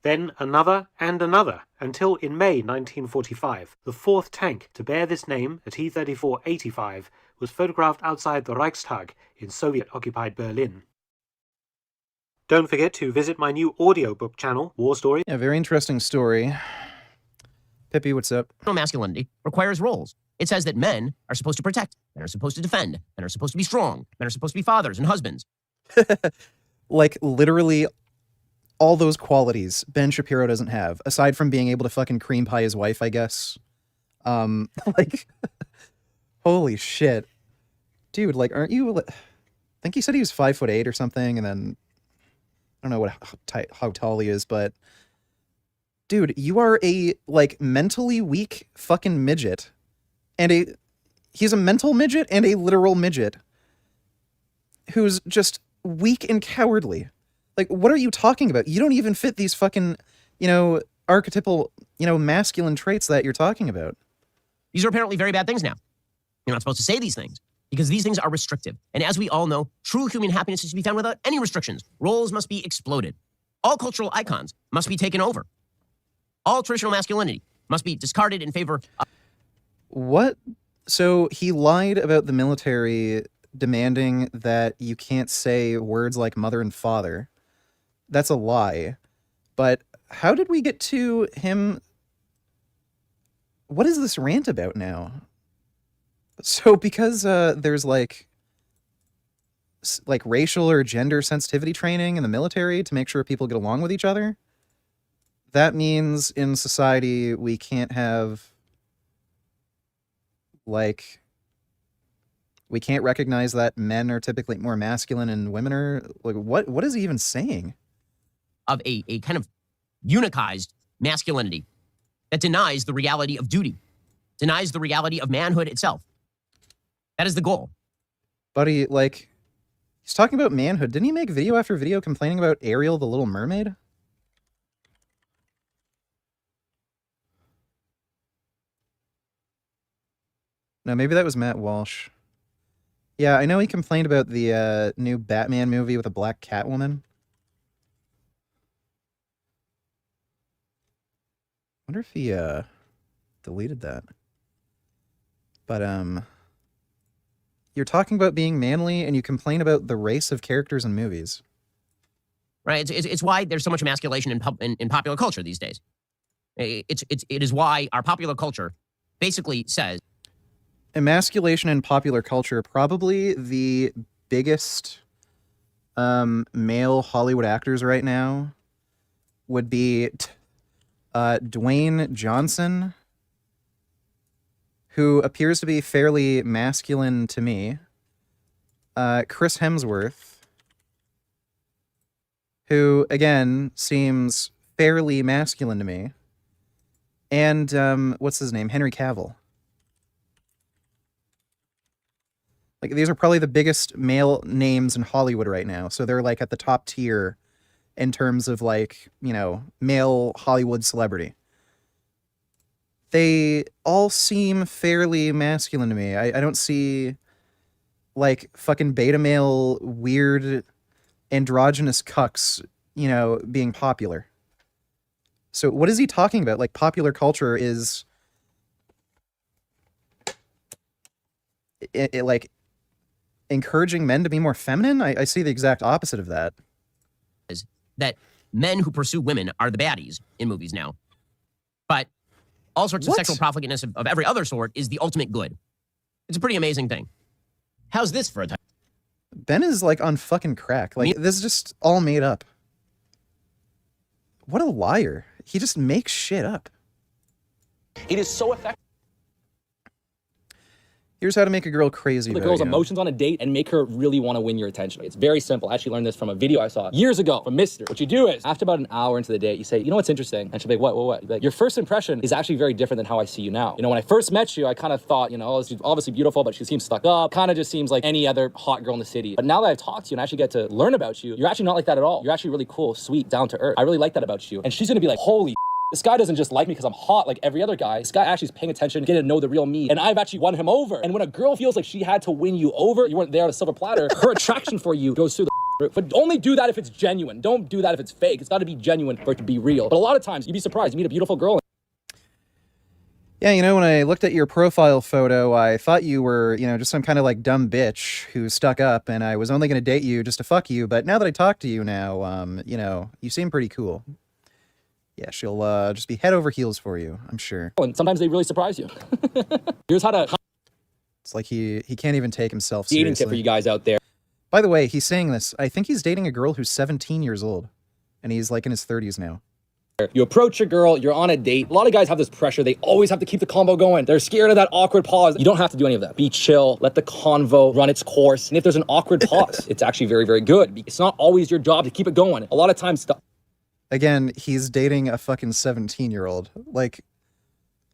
Then another and another, until in May 1945, the fourth tank to bear this name, a T-34-85, was photographed outside the Reichstag in Soviet-occupied Berlin. Don't forget to visit my new audiobook channel, War Story. Yeah, very interesting story. Pippi, what's up? Masculinity requires roles. It says that men are supposed to protect, men are supposed to defend, men are supposed to be strong, men are supposed to be fathers and husbands. Like, literally all those qualities Ben Shapiro doesn't have, aside from being able to fucking cream pie his wife, I guess. Like, holy shit. Dude, like, aren't you... I think he said he was 5'8" or something, and then... I don't know how tall he is, but... Dude, you are a, like, mentally weak fucking midget. And he's a mental midget and a literal midget. Who's just weak and cowardly. Like, what are you talking about? You don't even fit these fucking, archetypal, masculine traits that you're talking about. These are apparently very bad things now. You're not supposed to say these things because these things are restrictive. And as we all know, true human happiness is to be found without any restrictions. Roles must be exploded. All cultural icons must be taken over. All traditional masculinity must be discarded in favor of... What? So he lied about the military demanding that you can't say words like mother and father. That's a lie. But how did we get to him? What is this rant about now? So because there's like racial or gender sensitivity training in the military to make sure people get along with each other, that means in society we can't have... Like, we can't recognize that men are typically more masculine and women are... Like, what is he even saying? Of a kind of unicized masculinity that denies the reality of duty, denies the reality of manhood itself. That is the goal. Buddy, like, he's talking about manhood. Didn't he make video after video complaining about Ariel, the Little Mermaid? No, maybe that was Matt Walsh. Yeah, I know he complained about the new Batman movie with a black Catwoman. Wonder if he deleted that. But you're talking about being manly and you complain about the race of characters in movies. Right? It's why there's so much emasculation in popular culture these days. It is why our popular culture basically says... Emasculation in popular culture, probably the biggest male Hollywood actors right now would be Dwayne Johnson, who appears to be fairly masculine to me, Chris Hemsworth, who, again, seems fairly masculine to me, and, what's his name, Henry Cavill. Like, these are probably the biggest male names in Hollywood right now. So they're, like, at the top tier in terms of, like, male Hollywood celebrity. They all seem fairly masculine to me. I don't see, like, fucking beta male, weird, androgynous cucks, being popular. So what is he talking about? Like, popular culture is... like... encouraging men to be more feminine? I see the exact opposite of that. Is that men who pursue women are the baddies in movies now. But all sorts of sexual profligateness of every other sort is the ultimate good. It's a pretty amazing thing. How's this for a time? Ben is like on fucking crack. Like, this is just all made up. What a liar. He just makes shit up. It is so effective. Here's how to make a girl crazy. The girl's emotions on a date and make her really want to win your attention. It's very simple. I actually learned this from a video I saw years ago from Mr. What you do is, after about an hour into the date, you say, you know what's interesting? And she'll be like, what? You'll be like, your first impression is actually very different than how I see you now. You know, when I first met you, I kind of thought, you know, oh, she's obviously beautiful, but she seems stuck up. Kind of just seems like any other hot girl in the city. But now that I've talked to you and I actually get to learn about you, you're actually not like that at all. You're actually really cool, sweet, down to earth. I really like that about you. And she's gonna be like, holy this guy doesn't just like me because I'm hot like every other guy. This guy actually is paying attention, getting to know the real me. And I've actually won him over. And when a girl feels like she had to win you over, you weren't there on a silver platter, her attraction for you goes through the roof. But only do that if it's genuine. Don't do that if it's fake. It's got to be genuine for it to be real. But a lot of times, you'd be surprised. You meet a beautiful girl. Yeah, you know, when I looked at your profile photo, I thought you were, you know, just some kind of like dumb bitch who stuck up, and I was only going to date you just to fuck you. But now that I talk to you now, you know, you seem pretty cool. Yeah, she'll just be head over heels for you, I'm sure. And sometimes they really surprise you. Here's how to... It's like he can't even take himself dating seriously. tip for you guys out there. By the way, he's saying this. I think he's dating a girl who's 17 years old, and he's like in his 30s now. You approach a girl, you're on a date. A lot of guys have this pressure. They always have to keep the convo going. They're scared of that awkward pause. You don't have to do any of that. Be chill. Let the convo run its course. And if there's an awkward pause, it's actually very, very good. It's not always your job to keep it going. A lot of times... Again, he's dating a fucking 17-year-old. Like,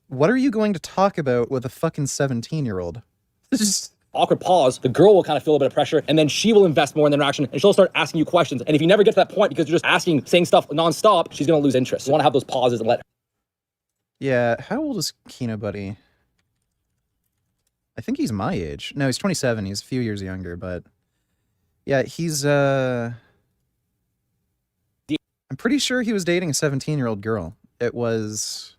what are you going to talk about with a fucking 17-year-old? Awkward pause, the girl will kind of feel a bit of pressure, and then she will invest more in the interaction, and she'll start asking you questions. And if you never get to that point because you're just asking, saying stuff nonstop, she's going to lose interest. You want to have those pauses and let her. Yeah, how old is Kinobody? I think he's my age. No, he's 27. He's a few years younger, but... Yeah, he's, I'm pretty sure he was dating a 17-year-old girl. It was...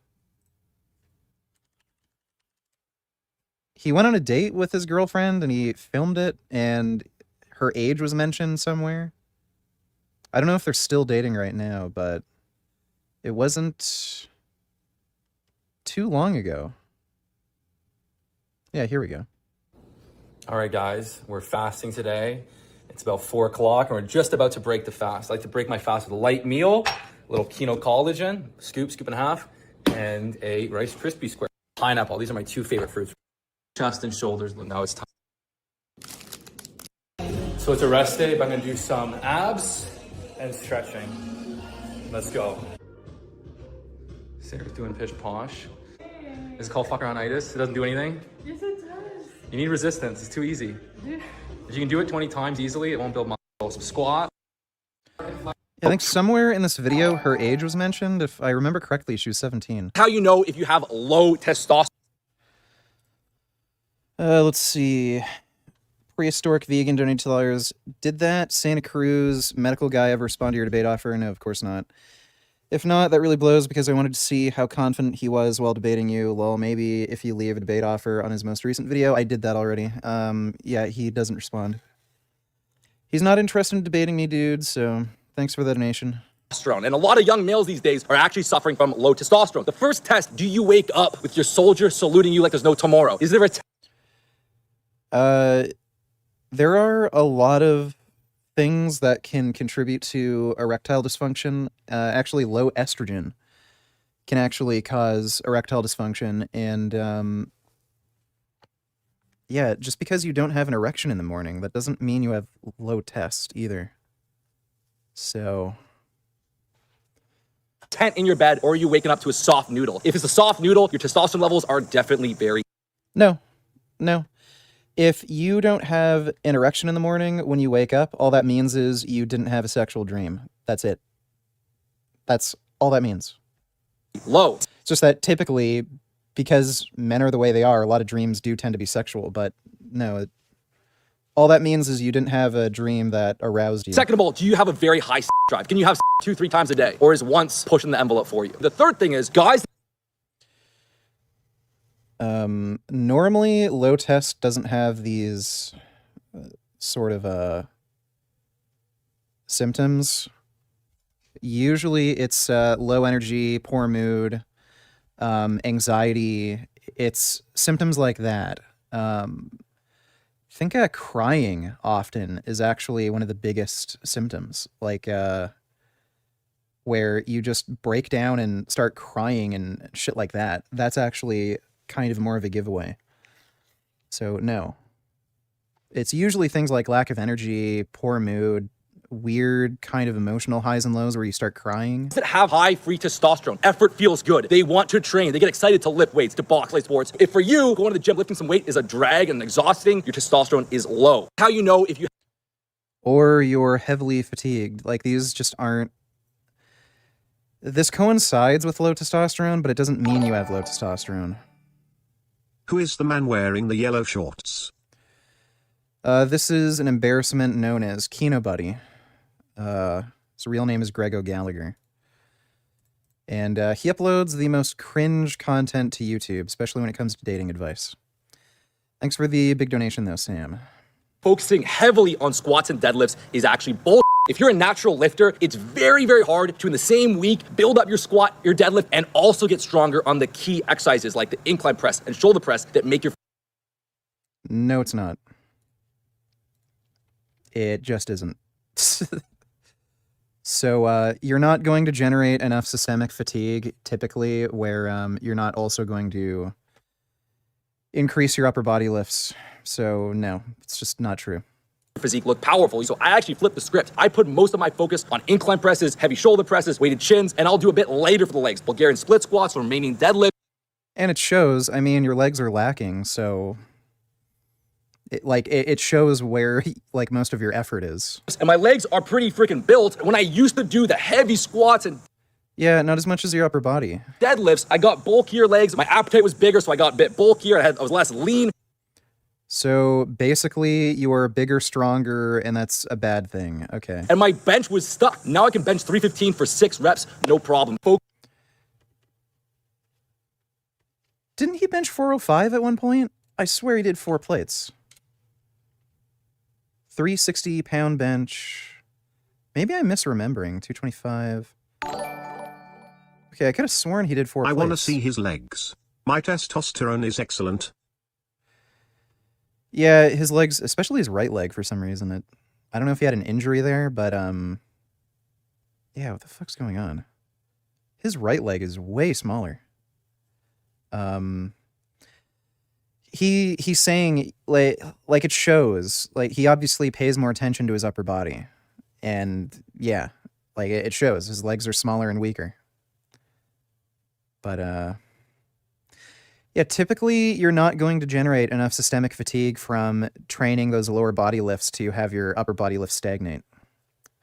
He went on a date with his girlfriend, and he filmed it, and her age was mentioned somewhere. I don't know if they're still dating right now, but it wasn't too long ago. Yeah, here we go. All right, guys, we're fasting today. It's about 4 o'clock, and we're just about to break the fast. I like to break my fast with a light meal, a little Kino collagen, scoop and a half, and a Rice Krispie square. Pineapple, these are my 2 favorite fruits. Chest and shoulders, now it's time. So it's a rest day, but I'm gonna do some abs and stretching. Let's go. Sarah's doing pish posh. This is called fuckeronitis. It doesn't do anything. Yes, it does. You need resistance, it's too easy. Yeah. If you can do it 20 times easily, it won't build muscle. Some squat. I think somewhere in this video, her age was mentioned. If I remember correctly, she was 17. How you know if you have low testosterone? Let's see. Prehistoric Vegan donated $2. Did that Santa Cruz medical guy ever respond to your debate offer? No, of course not. If not, that really blows because I wanted to see how confident he was while debating you. Well, maybe if you leave a debate offer on his most recent video. I did that already. Yeah, he doesn't respond. He's not interested in debating me, dude, so thanks for the donation. And a lot of young males these days are actually suffering from low testosterone. The first test, do you wake up with your soldier saluting you like there's no tomorrow? Is there a there are a lot of things that can contribute to erectile dysfunction. Actually, low estrogen can actually cause erectile dysfunction. And yeah, just because you don't have an erection in the morning, that doesn't mean you have low test either. So... tent in your bed, or are you waking up to a soft noodle? If it's a soft noodle, your testosterone levels are definitely very... No. If you don't have an erection in the morning when you wake up, all that means is you didn't have a sexual dream. That's it. That's all that means. Low. It's just that typically, because men are the way they are, a lot of dreams do tend to be sexual, but no. All that means is you didn't have a dream that aroused you. Second of all, do you have a very high drive? Can you have 2-3 times a day? Or is once pushing the envelope for you? The third thing is, guys... Normally, low test doesn't have these sort of symptoms. Usually, it's low energy, poor mood, anxiety. It's symptoms like that. I think crying often is actually one of the biggest symptoms. Like, where you just break down and start crying and shit like that. That's actually kind of more of a giveaway. So no. It's usually things like lack of energy, poor mood, weird kind of emotional highs and lows where you start crying. That have high free testosterone. Effort feels good. They want to train. They get excited to lift weights, to box, play sports. If for you, going to the gym, lifting some weight is a drag and exhausting, your testosterone is low. How you know if you... Or you're heavily fatigued. Like, these just aren't... This coincides with low testosterone, but it doesn't mean you have low testosterone. Who is the man wearing the yellow shorts? This is an embarrassment known as Kinobody. His real name is Greg O'Gallagher. And he uploads the most cringe content to YouTube, especially when it comes to dating advice. Thanks for the big donation, though, Sam. Focusing heavily on squats and deadlifts is actually bull. If you're a natural lifter, it's very, very hard to, in the same week, build up your squat, your deadlift, and also get stronger on the key exercises like the incline press and shoulder press that make your... No, it's not. It just isn't. So you're not going to generate enough systemic fatigue, typically, where you're not also going to increase your upper body lifts. So no, it's just not true. Physique look powerful. So I actually flipped the script. I put most of my focus on incline presses, heavy shoulder presses, weighted chins, and I'll do a bit later for the legs. Bulgarian split squats, remaining deadlift. And it shows. I mean, your legs are lacking, so... It shows where, like, most of your effort is. And my legs are pretty freaking built. When I used to do the heavy squats and... Yeah, not as much as your upper body. Deadlifts, I got bulkier legs. My appetite was bigger, so I got a bit bulkier. I was less lean. So, basically, you are bigger, stronger, and that's a bad thing. Okay. And my bench was stuck. Now I can bench 315 for 6 reps, no problem. Didn't he bench 405 at one point? I swear he did 4 plates. 360-pound bench. Maybe I'm misremembering. 225. Okay, I could have sworn he did 4 plates. I want to see his legs. My testosterone is excellent. Yeah, his legs, especially his right leg for some reason. I don't know if he had an injury there, but yeah, what the fuck's going on? His right leg is way smaller. He's saying like it shows, like he obviously pays more attention to his upper body, and yeah, like it shows his legs are smaller and weaker. But yeah, typically you're not going to generate enough systemic fatigue from training those lower body lifts to have your upper body lift stagnate.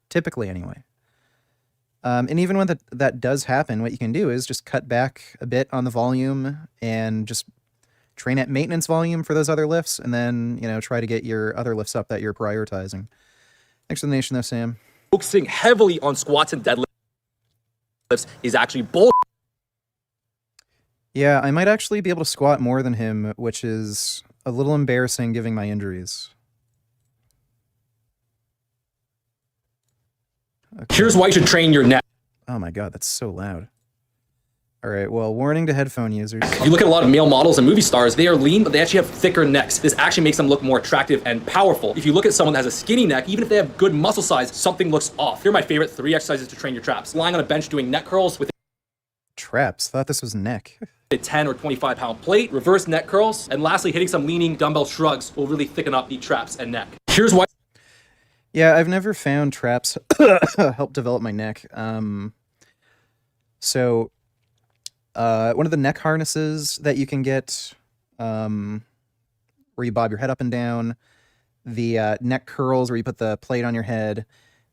Typically, anyway. And even when that does happen, what you can do is just cut back a bit on the volume and just train at maintenance volume for those other lifts, and then, you know, try to get your other lifts up that you're prioritizing. Thanks for the donation, though, Sam. Focusing heavily on squats and deadlifts is actually bull. Yeah, I might actually be able to squat more than him, which is a little embarrassing given my injuries. Okay. Here's why you should train your neck. Oh my god, that's so loud. All right, well, warning to headphone users. If you look at a lot of male models and movie stars, they are lean, but they actually have thicker necks. This actually makes them look more attractive and powerful. If you look at someone that has a skinny neck, even if they have good muscle size, something looks off. Here are my favorite 3 exercises to train your traps. Lying on a bench doing neck curls with traps? Thought this was neck. a 10 or 25 pound plate, reverse neck curls, and lastly, hitting some leaning dumbbell shrugs will really thicken up the traps and neck. Here's why. Yeah, I've never found traps help develop my neck. So one of the neck harnesses that you can get, where you bob your head up and down, the neck curls where you put the plate on your head,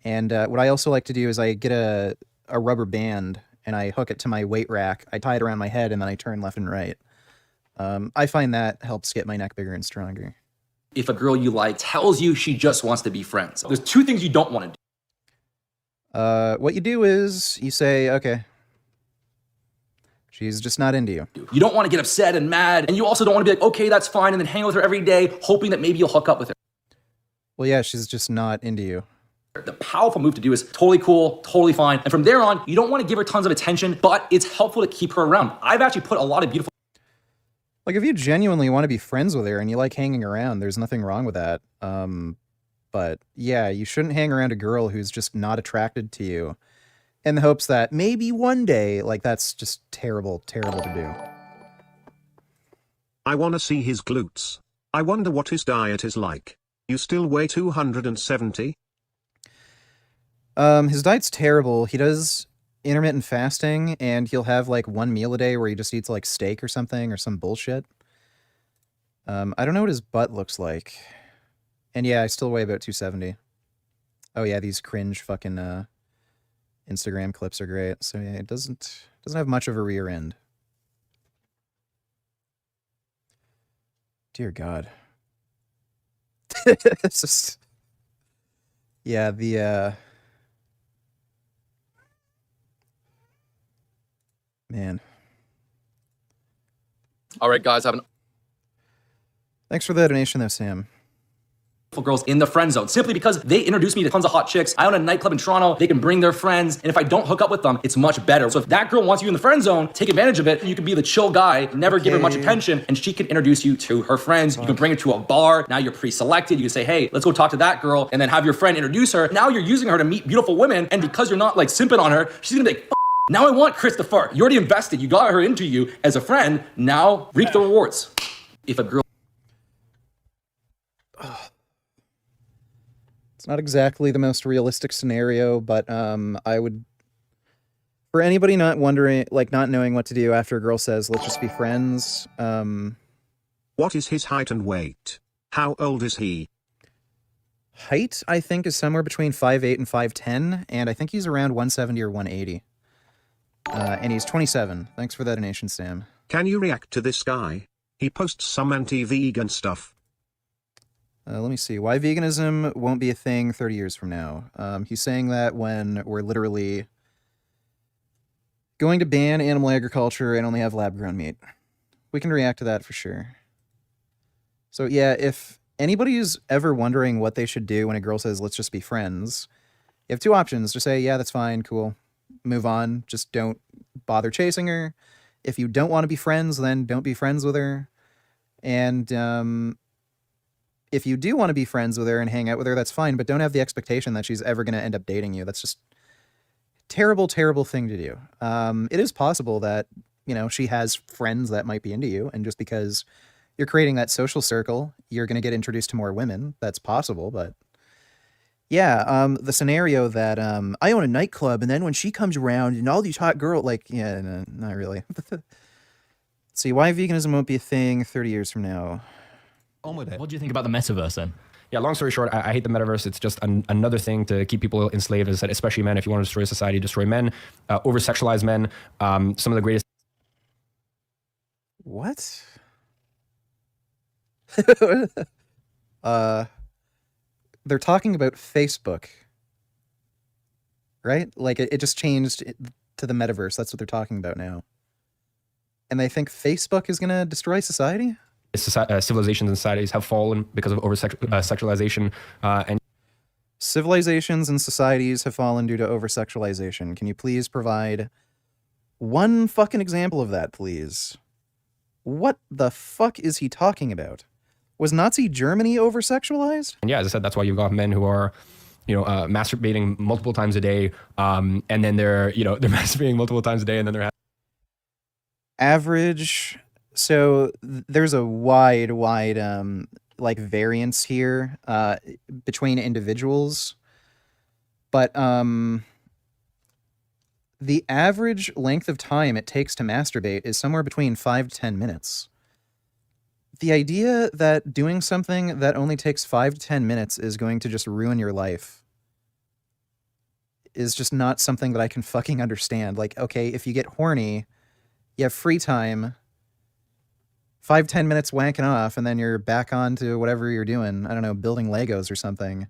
and what I also like to do is I get a rubber band and I hook it to my weight rack. I tie it around my head and then I turn left and right. I find that helps get my neck bigger and stronger. If a girl you like tells you she just wants to be friends, there's 2 things you don't want to do. What you do is you say, okay, she's just not into you. You don't want to get upset and mad, and you also don't want to be like, okay, that's fine, and then hang out with her every day, hoping that maybe you'll hook up with her. Well, yeah, she's just not into you. The powerful move to do is totally cool, totally fine, and from there on, you don't want to give her tons of attention, but it's helpful to keep her around. I've actually put a lot of beautiful... Like, if you genuinely want to be friends with her and you like hanging around, there's nothing wrong with that. But yeah, you shouldn't hang around a girl who's just not attracted to you in the hopes that maybe one day, like, that's just terrible, terrible to do. I want to see his glutes. I wonder what his diet is like. You still weigh 270? His diet's terrible. He does intermittent fasting, and he'll have like one meal a day where he just eats like steak or something or some bullshit. I don't know what his butt looks like. And yeah, I still weigh about 270. Oh yeah, these cringe fucking Instagram clips are great. So yeah, it doesn't have much of a rear end. Dear God. It's just, yeah, man. All right, guys, Thanks for the donation though, Sam. girls in the friend zone simply because they introduce me to tons of hot chicks. I own a nightclub in Toronto. They can bring their friends, and if I don't hook up with them, it's much better. So if that girl wants you in the friend zone, take advantage of it. You can be the chill guy, never give her much attention, and she can introduce you to her friends. You can bring her to a bar. Now you're pre-selected. You can say, hey, let's go talk to that girl, and then have your friend introduce her. Now you're using her to meet beautiful women, and because you're not like simping on her, she's gonna be like, now I want Christopher. You already invested. You got her into you as a friend. Now reap the rewards. If a girl It's not exactly the most realistic scenario, but I would, for anybody not wondering, like not knowing what to do after a girl says, let's just be friends. What is his height and weight? How old is he? Height, I think, is somewhere between 5'8" and 5'10", and I think he's around 170 or 180. And he's 27. Thanks for that donation, Sam. Can you react to this guy? He posts some anti-vegan stuff. Let me see. Why veganism won't be a thing 30 years from now. He's saying that when we're literally going to ban animal agriculture and only have lab-grown meat. We can react to that for sure. So yeah, if anybody's ever wondering what they should do when a girl says, let's just be friends, you have two options. Just say, yeah, that's fine, cool. Move on. Just don't bother chasing her. If you don't want to be friends, then don't be friends with her. And if you do want to be friends with her and hang out with her, that's fine, but don't have the expectation that she's ever going to end up dating you. That's just terrible, terrible thing to do. It is possible that, you know, she has friends that might be into you, and just because you're creating that social circle, you're going to get introduced to more women. That's possible, but yeah, the scenario that I own a nightclub, and then when she comes around and all these hot girls, like, yeah, no, not really. See, why veganism won't be a thing 30 years from now. What do you think about the metaverse then? Yeah, long story short, I hate the metaverse. It's just another thing to keep people enslaved, as I said, especially men. If you want to destroy society, destroy men, over-sexualize men. Some of the greatest... What? They're talking about Facebook, right? Like, it just changed to the metaverse. That's what they're talking about now. And they think Facebook is going to destroy society? Civilizations and societies have fallen because of over-sexualization. And civilizations and societies have fallen due to over-sexualization. Can you please provide one fucking example of that, please? What the fuck is he talking about? Was Nazi Germany over-sexualized? yeah, as I said, that's why you've got men who are, you know, masturbating multiple times a day, and then they're masturbating multiple times a day, and then they're average. So there's a wide like variance here between individuals, but the average length of time it takes to masturbate is somewhere between 5 to 10 minutes. The idea that doing something that only takes 5 to 10 minutes is going to just ruin your life is just not something that I can fucking understand. Like, okay, if you get horny, you have free time, 5-10 minutes wanking off, and then you're back on to whatever you're doing. I don't know, building Legos or something.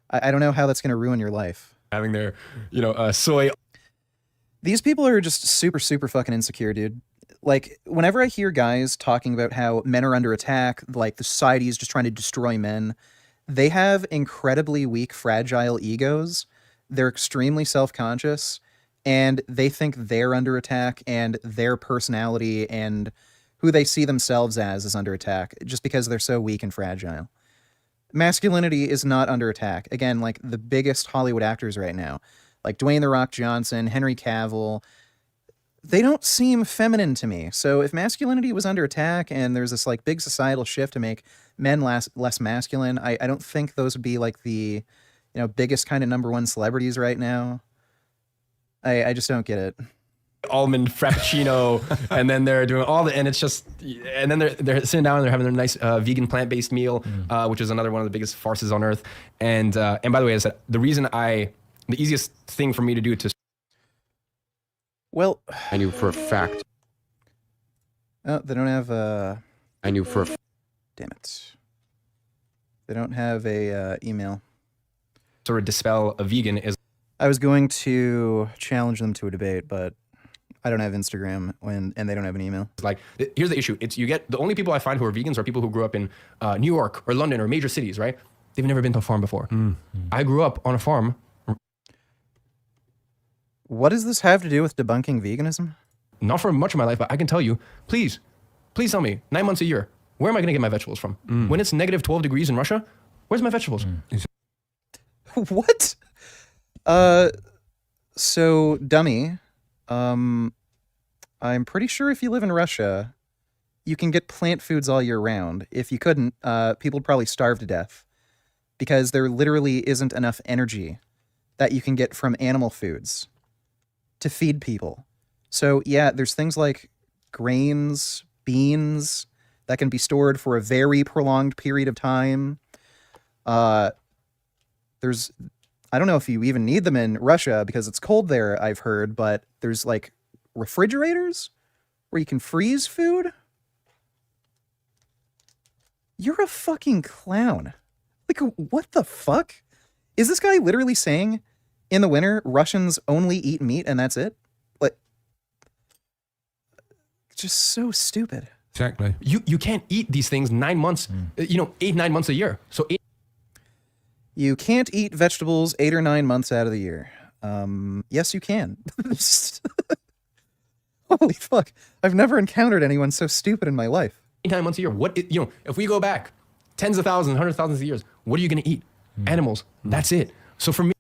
I don't know how that's going to ruin your life. having their, soy. These people are just super, super fucking insecure, dude. Like, whenever I hear guys talking about how men are under attack, like the society is just trying to destroy men, they have incredibly weak, fragile egos. They're extremely self-conscious, and they think they're under attack, and their personality and who they see themselves as is under attack, just because they're so weak and fragile. Masculinity is not under attack. Again, like the biggest Hollywood actors right now, like Dwayne "The Rock" Johnson, Henry Cavill, they don't seem feminine to me. So if masculinity was under attack and there's this like big societal shift to make men less masculine, I don't think those would be like the, biggest kind of #1 celebrities right now. I just don't get it. Almond frappuccino, and then they're doing all the, and it's just, and then they're sitting down and they're having their nice vegan plant-based meal, which is another one of the biggest farces on earth. And by the way, I said the easiest thing for me to do to. Well, I knew for a fact. Oh, they don't have a. I knew for a. Damn it. They don't have a email. Sort of dispel a vegan is. I was going to challenge them to a debate, but I don't have Instagram and they don't have an email. Like, here's the issue. It's the only people I find who are vegans are people who grew up in New York or London or major cities, right? They've never been to a farm before. I grew up on a farm. What does this have to do with debunking veganism? Not for much of my life, but I can tell you, please tell me, 9 months a year, where am I going to get my vegetables from? When it's negative 12 degrees in Russia, where's my vegetables? What? So, dummy, I'm pretty sure if you live in Russia, you can get plant foods all year round. If you couldn't, people would probably starve to death because there literally isn't enough energy that you can get from animal foods to feed people. So, yeah, there's things like grains, beans that can be stored for a very prolonged period of time. I don't know if you even need them in Russia because it's cold there, I've heard, but there's like refrigerators where you can freeze food. You're a fucking clown. Like, what the fuck? Is this guy literally saying in the winter, Russians only eat meat and that's it? Like, just so stupid. Exactly. You can't eat these things 9 months, 8-9 months a year. So you can't eat vegetables 8 or 9 months out of the year. Yes, you can. Holy fuck. I've never encountered anyone so stupid in my life. 8-9 months a year. If we go back tens of thousands, hundreds of thousands of years, what are you going to eat? Animals. That's it. So for me.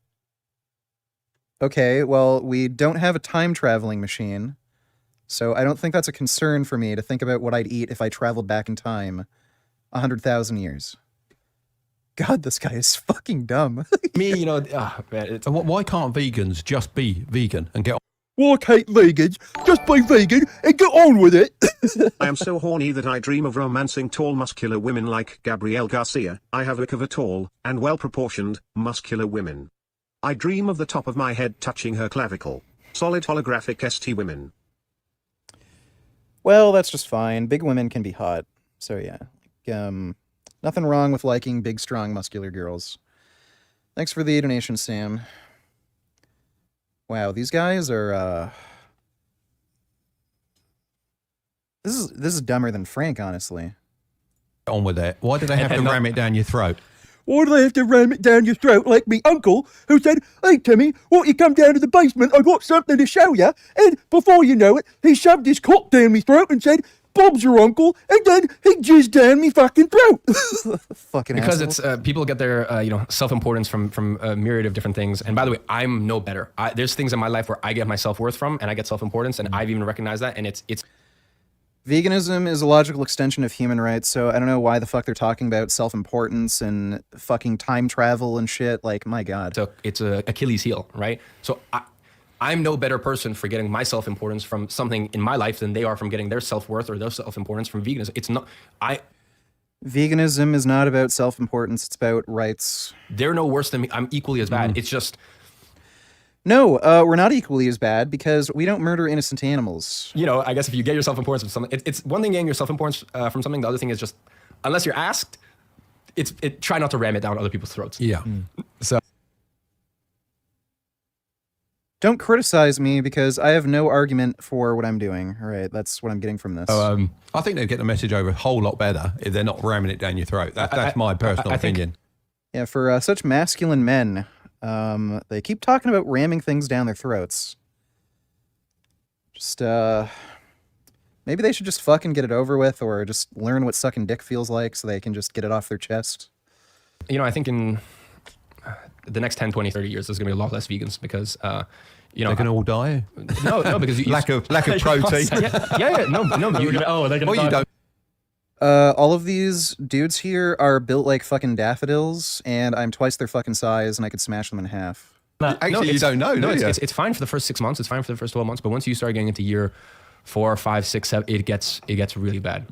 Okay, well, we don't have a time traveling machine. So I don't think that's a concern for me to think about what I'd eat if I traveled back in time 100,000 years. God, this guy is fucking dumb. Man, why can't vegans just be vegan and get on? Why can't vegans just be vegan and get on with it? I am so horny that I dream of romancing tall muscular women like Gabrielle Garcia. I have a look of a tall and well-proportioned, muscular women. I dream of the top of my head touching her clavicle. Solid holographic ST women. Well, that's just fine. Big women can be hot. So yeah. Nothing wrong with liking big, strong, muscular girls. Thanks for the donation, Sam. Wow, these guys are, This is dumber than Frank, honestly. On with it. Why do they have to ram it down your throat? Why do they have to ram it down your throat like me uncle, who said, "Hey, Timmy, won't you come down to the basement? I've got something to show you." And before you know it, he shoved his cock down me throat and said, "Bob's your uncle," and then he jizzed down me fucking throat. Fucking because asshole. it's people get their self-importance from a myriad of different things. And by the way, I'm no better. There's things in my life where I get my self-worth from, and I get self-importance, and I've even recognized that. And it's Veganism is a logical extension of human rights, so I don't know why the fuck they're talking about self-importance and fucking time travel and shit. Like, my God. So it's a Achilles heel, right? So I'm no better person for getting my self-importance from something in my life than they are from getting their self-worth or their self-importance from veganism. It's not. Veganism is not about self-importance. It's about rights. They're no worse than me. I'm equally as bad. It's just. No, we're not equally as bad because we don't murder innocent animals. I guess if you get your self-importance from something, it's one thing getting your self-importance from something. The other thing is just, unless you're asked, try not to ram it down other people's throats. Yeah. So. Don't criticize me because I have no argument for what I'm doing. All right, that's what I'm getting from this. I think they'd get the message over a whole lot better if they're not ramming it down your throat. That's my personal opinion. Yeah, for such masculine men, they keep talking about ramming things down their throats. Just, maybe they should just fucking get it over with or just learn what sucking dick feels like so they can just get it off their chest. I think in the next 10, 20, 30 years, there's going to be a lot less vegans because, you know, They're going to all die. No, because you, lack of protein. yeah, no. They're gonna die. You don't. All of these dudes here are built like fucking daffodils, and I'm twice their fucking size, and I could smash them in half. Actually, you don't know, do you? It's fine for the first 6 months. It's fine for the first 12 months. But once you start getting into year 4, 5, 6, 7, it gets really bad.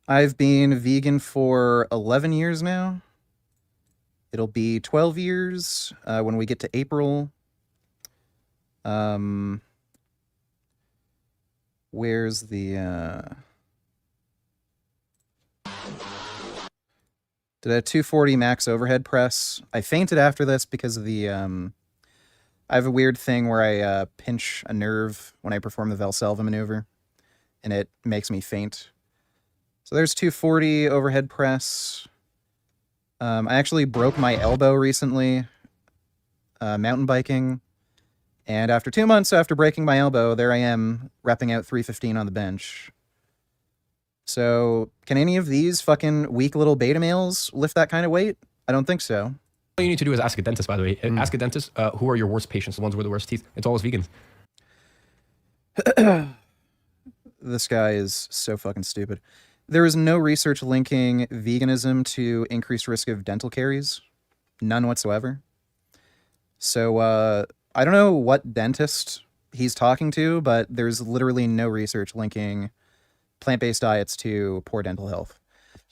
I've been vegan for 11 years now. It'll be 12 years when we get to April. Where's the... Did a 240 max overhead press. I fainted after this because of the... I have a weird thing where I pinch a nerve when I perform the Valsalva maneuver, and it makes me faint. So there's 240 overhead press. I actually broke my elbow recently, mountain biking. And after 2 months after breaking my elbow, there I am, repping out 315 on the bench. So, can any of these fucking weak little beta males lift that kind of weight? I don't think so. All you need to do is ask a dentist, by the way. Ask a dentist, who are your worst patients, the ones with the worst teeth. It's always vegans. This guy is so fucking stupid. There is no research linking veganism to increased risk of dental caries. None whatsoever. So, I don't know what dentist he's talking to, but there's literally no research linking plant-based diets to poor dental health.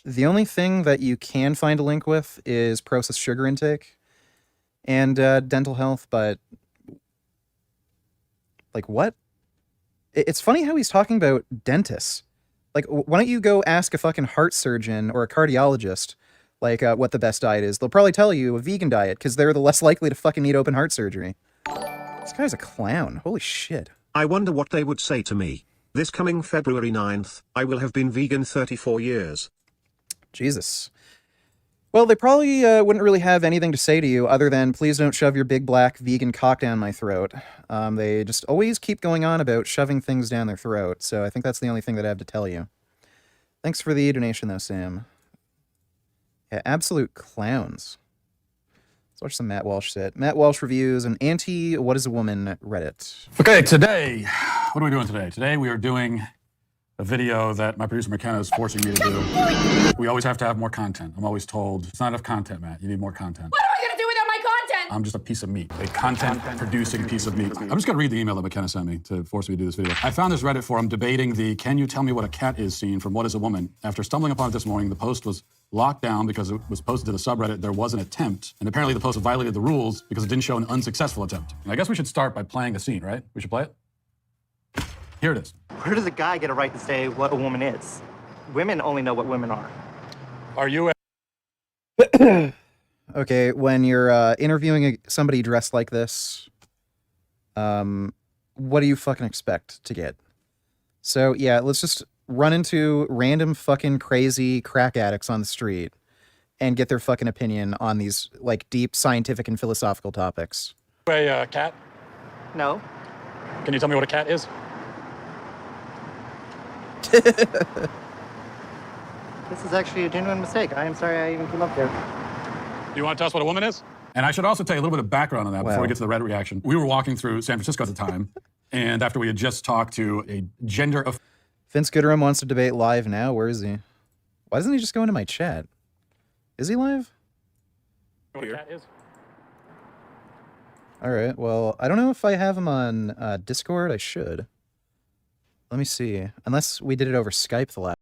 The only thing that you can find a link with is processed sugar intake and dental health, but like what? It's funny how he's talking about dentists. Like, why don't you go ask a fucking heart surgeon or a cardiologist, like, what the best diet is? They'll probably tell you a vegan diet, because they're the less likely to fucking need open heart surgery. This guy's a clown. Holy shit. I wonder what they would say to me. This coming February 9th, I will have been vegan 34 years. Jesus. Well, they probably wouldn't really have anything to say to you other than, please don't shove your big black vegan cock down my throat. They just always keep going on about shoving things down their throat, so I think that's the only thing that I have to tell you. Thanks for the donation, though, Sam. Yeah, absolute clowns. Let's watch some Matt Walsh shit. Matt Walsh reviews an anti-What is a Woman Reddit. Okay, today, what are we doing today? Today we are doing a video that my producer McKenna is forcing me to do. We always have to have more content. I'm always told, it's not enough content, Matt. You need more content. What am I gonna do without my content? I'm just a piece of meat, a content-producing piece of meat. I'm just gonna read the email that McKenna sent me to force me to do this video. I found this Reddit forum debating the "Can you tell me what a cat is" scene from What is a Woman. After stumbling upon it this morning, the post was locked down because it was posted to the subreddit. There was an attempt, and apparently the post violated the rules because it didn't show an unsuccessful attempt. And I guess we should start by playing the scene, right? We should play it? Here it is. Where does a guy get a right to say what a woman is? Women only know what women are. Are you Okay, when you're interviewing somebody dressed like this, what do you fucking expect to get? So, yeah, let's just run into random fucking crazy crack addicts on the street and get their fucking opinion on these, like, deep scientific and philosophical topics. a cat? No. Can you tell me what a cat is? This is actually a genuine mistake. I am sorry I even came up there. Do you want to tell us what a woman is? And I should also tell you a little bit of background on that before we get to the Reddit reaction. We were walking through San Francisco at the time, and after we had just talked to a gender of... Vince Gooderum wants to debate live now. Where is he? Why doesn't he just go into my chat? Is he live? What a cat is? All right, well, I don't know if I have him on Discord. I should. Let me see. Unless we did it over Skype the last...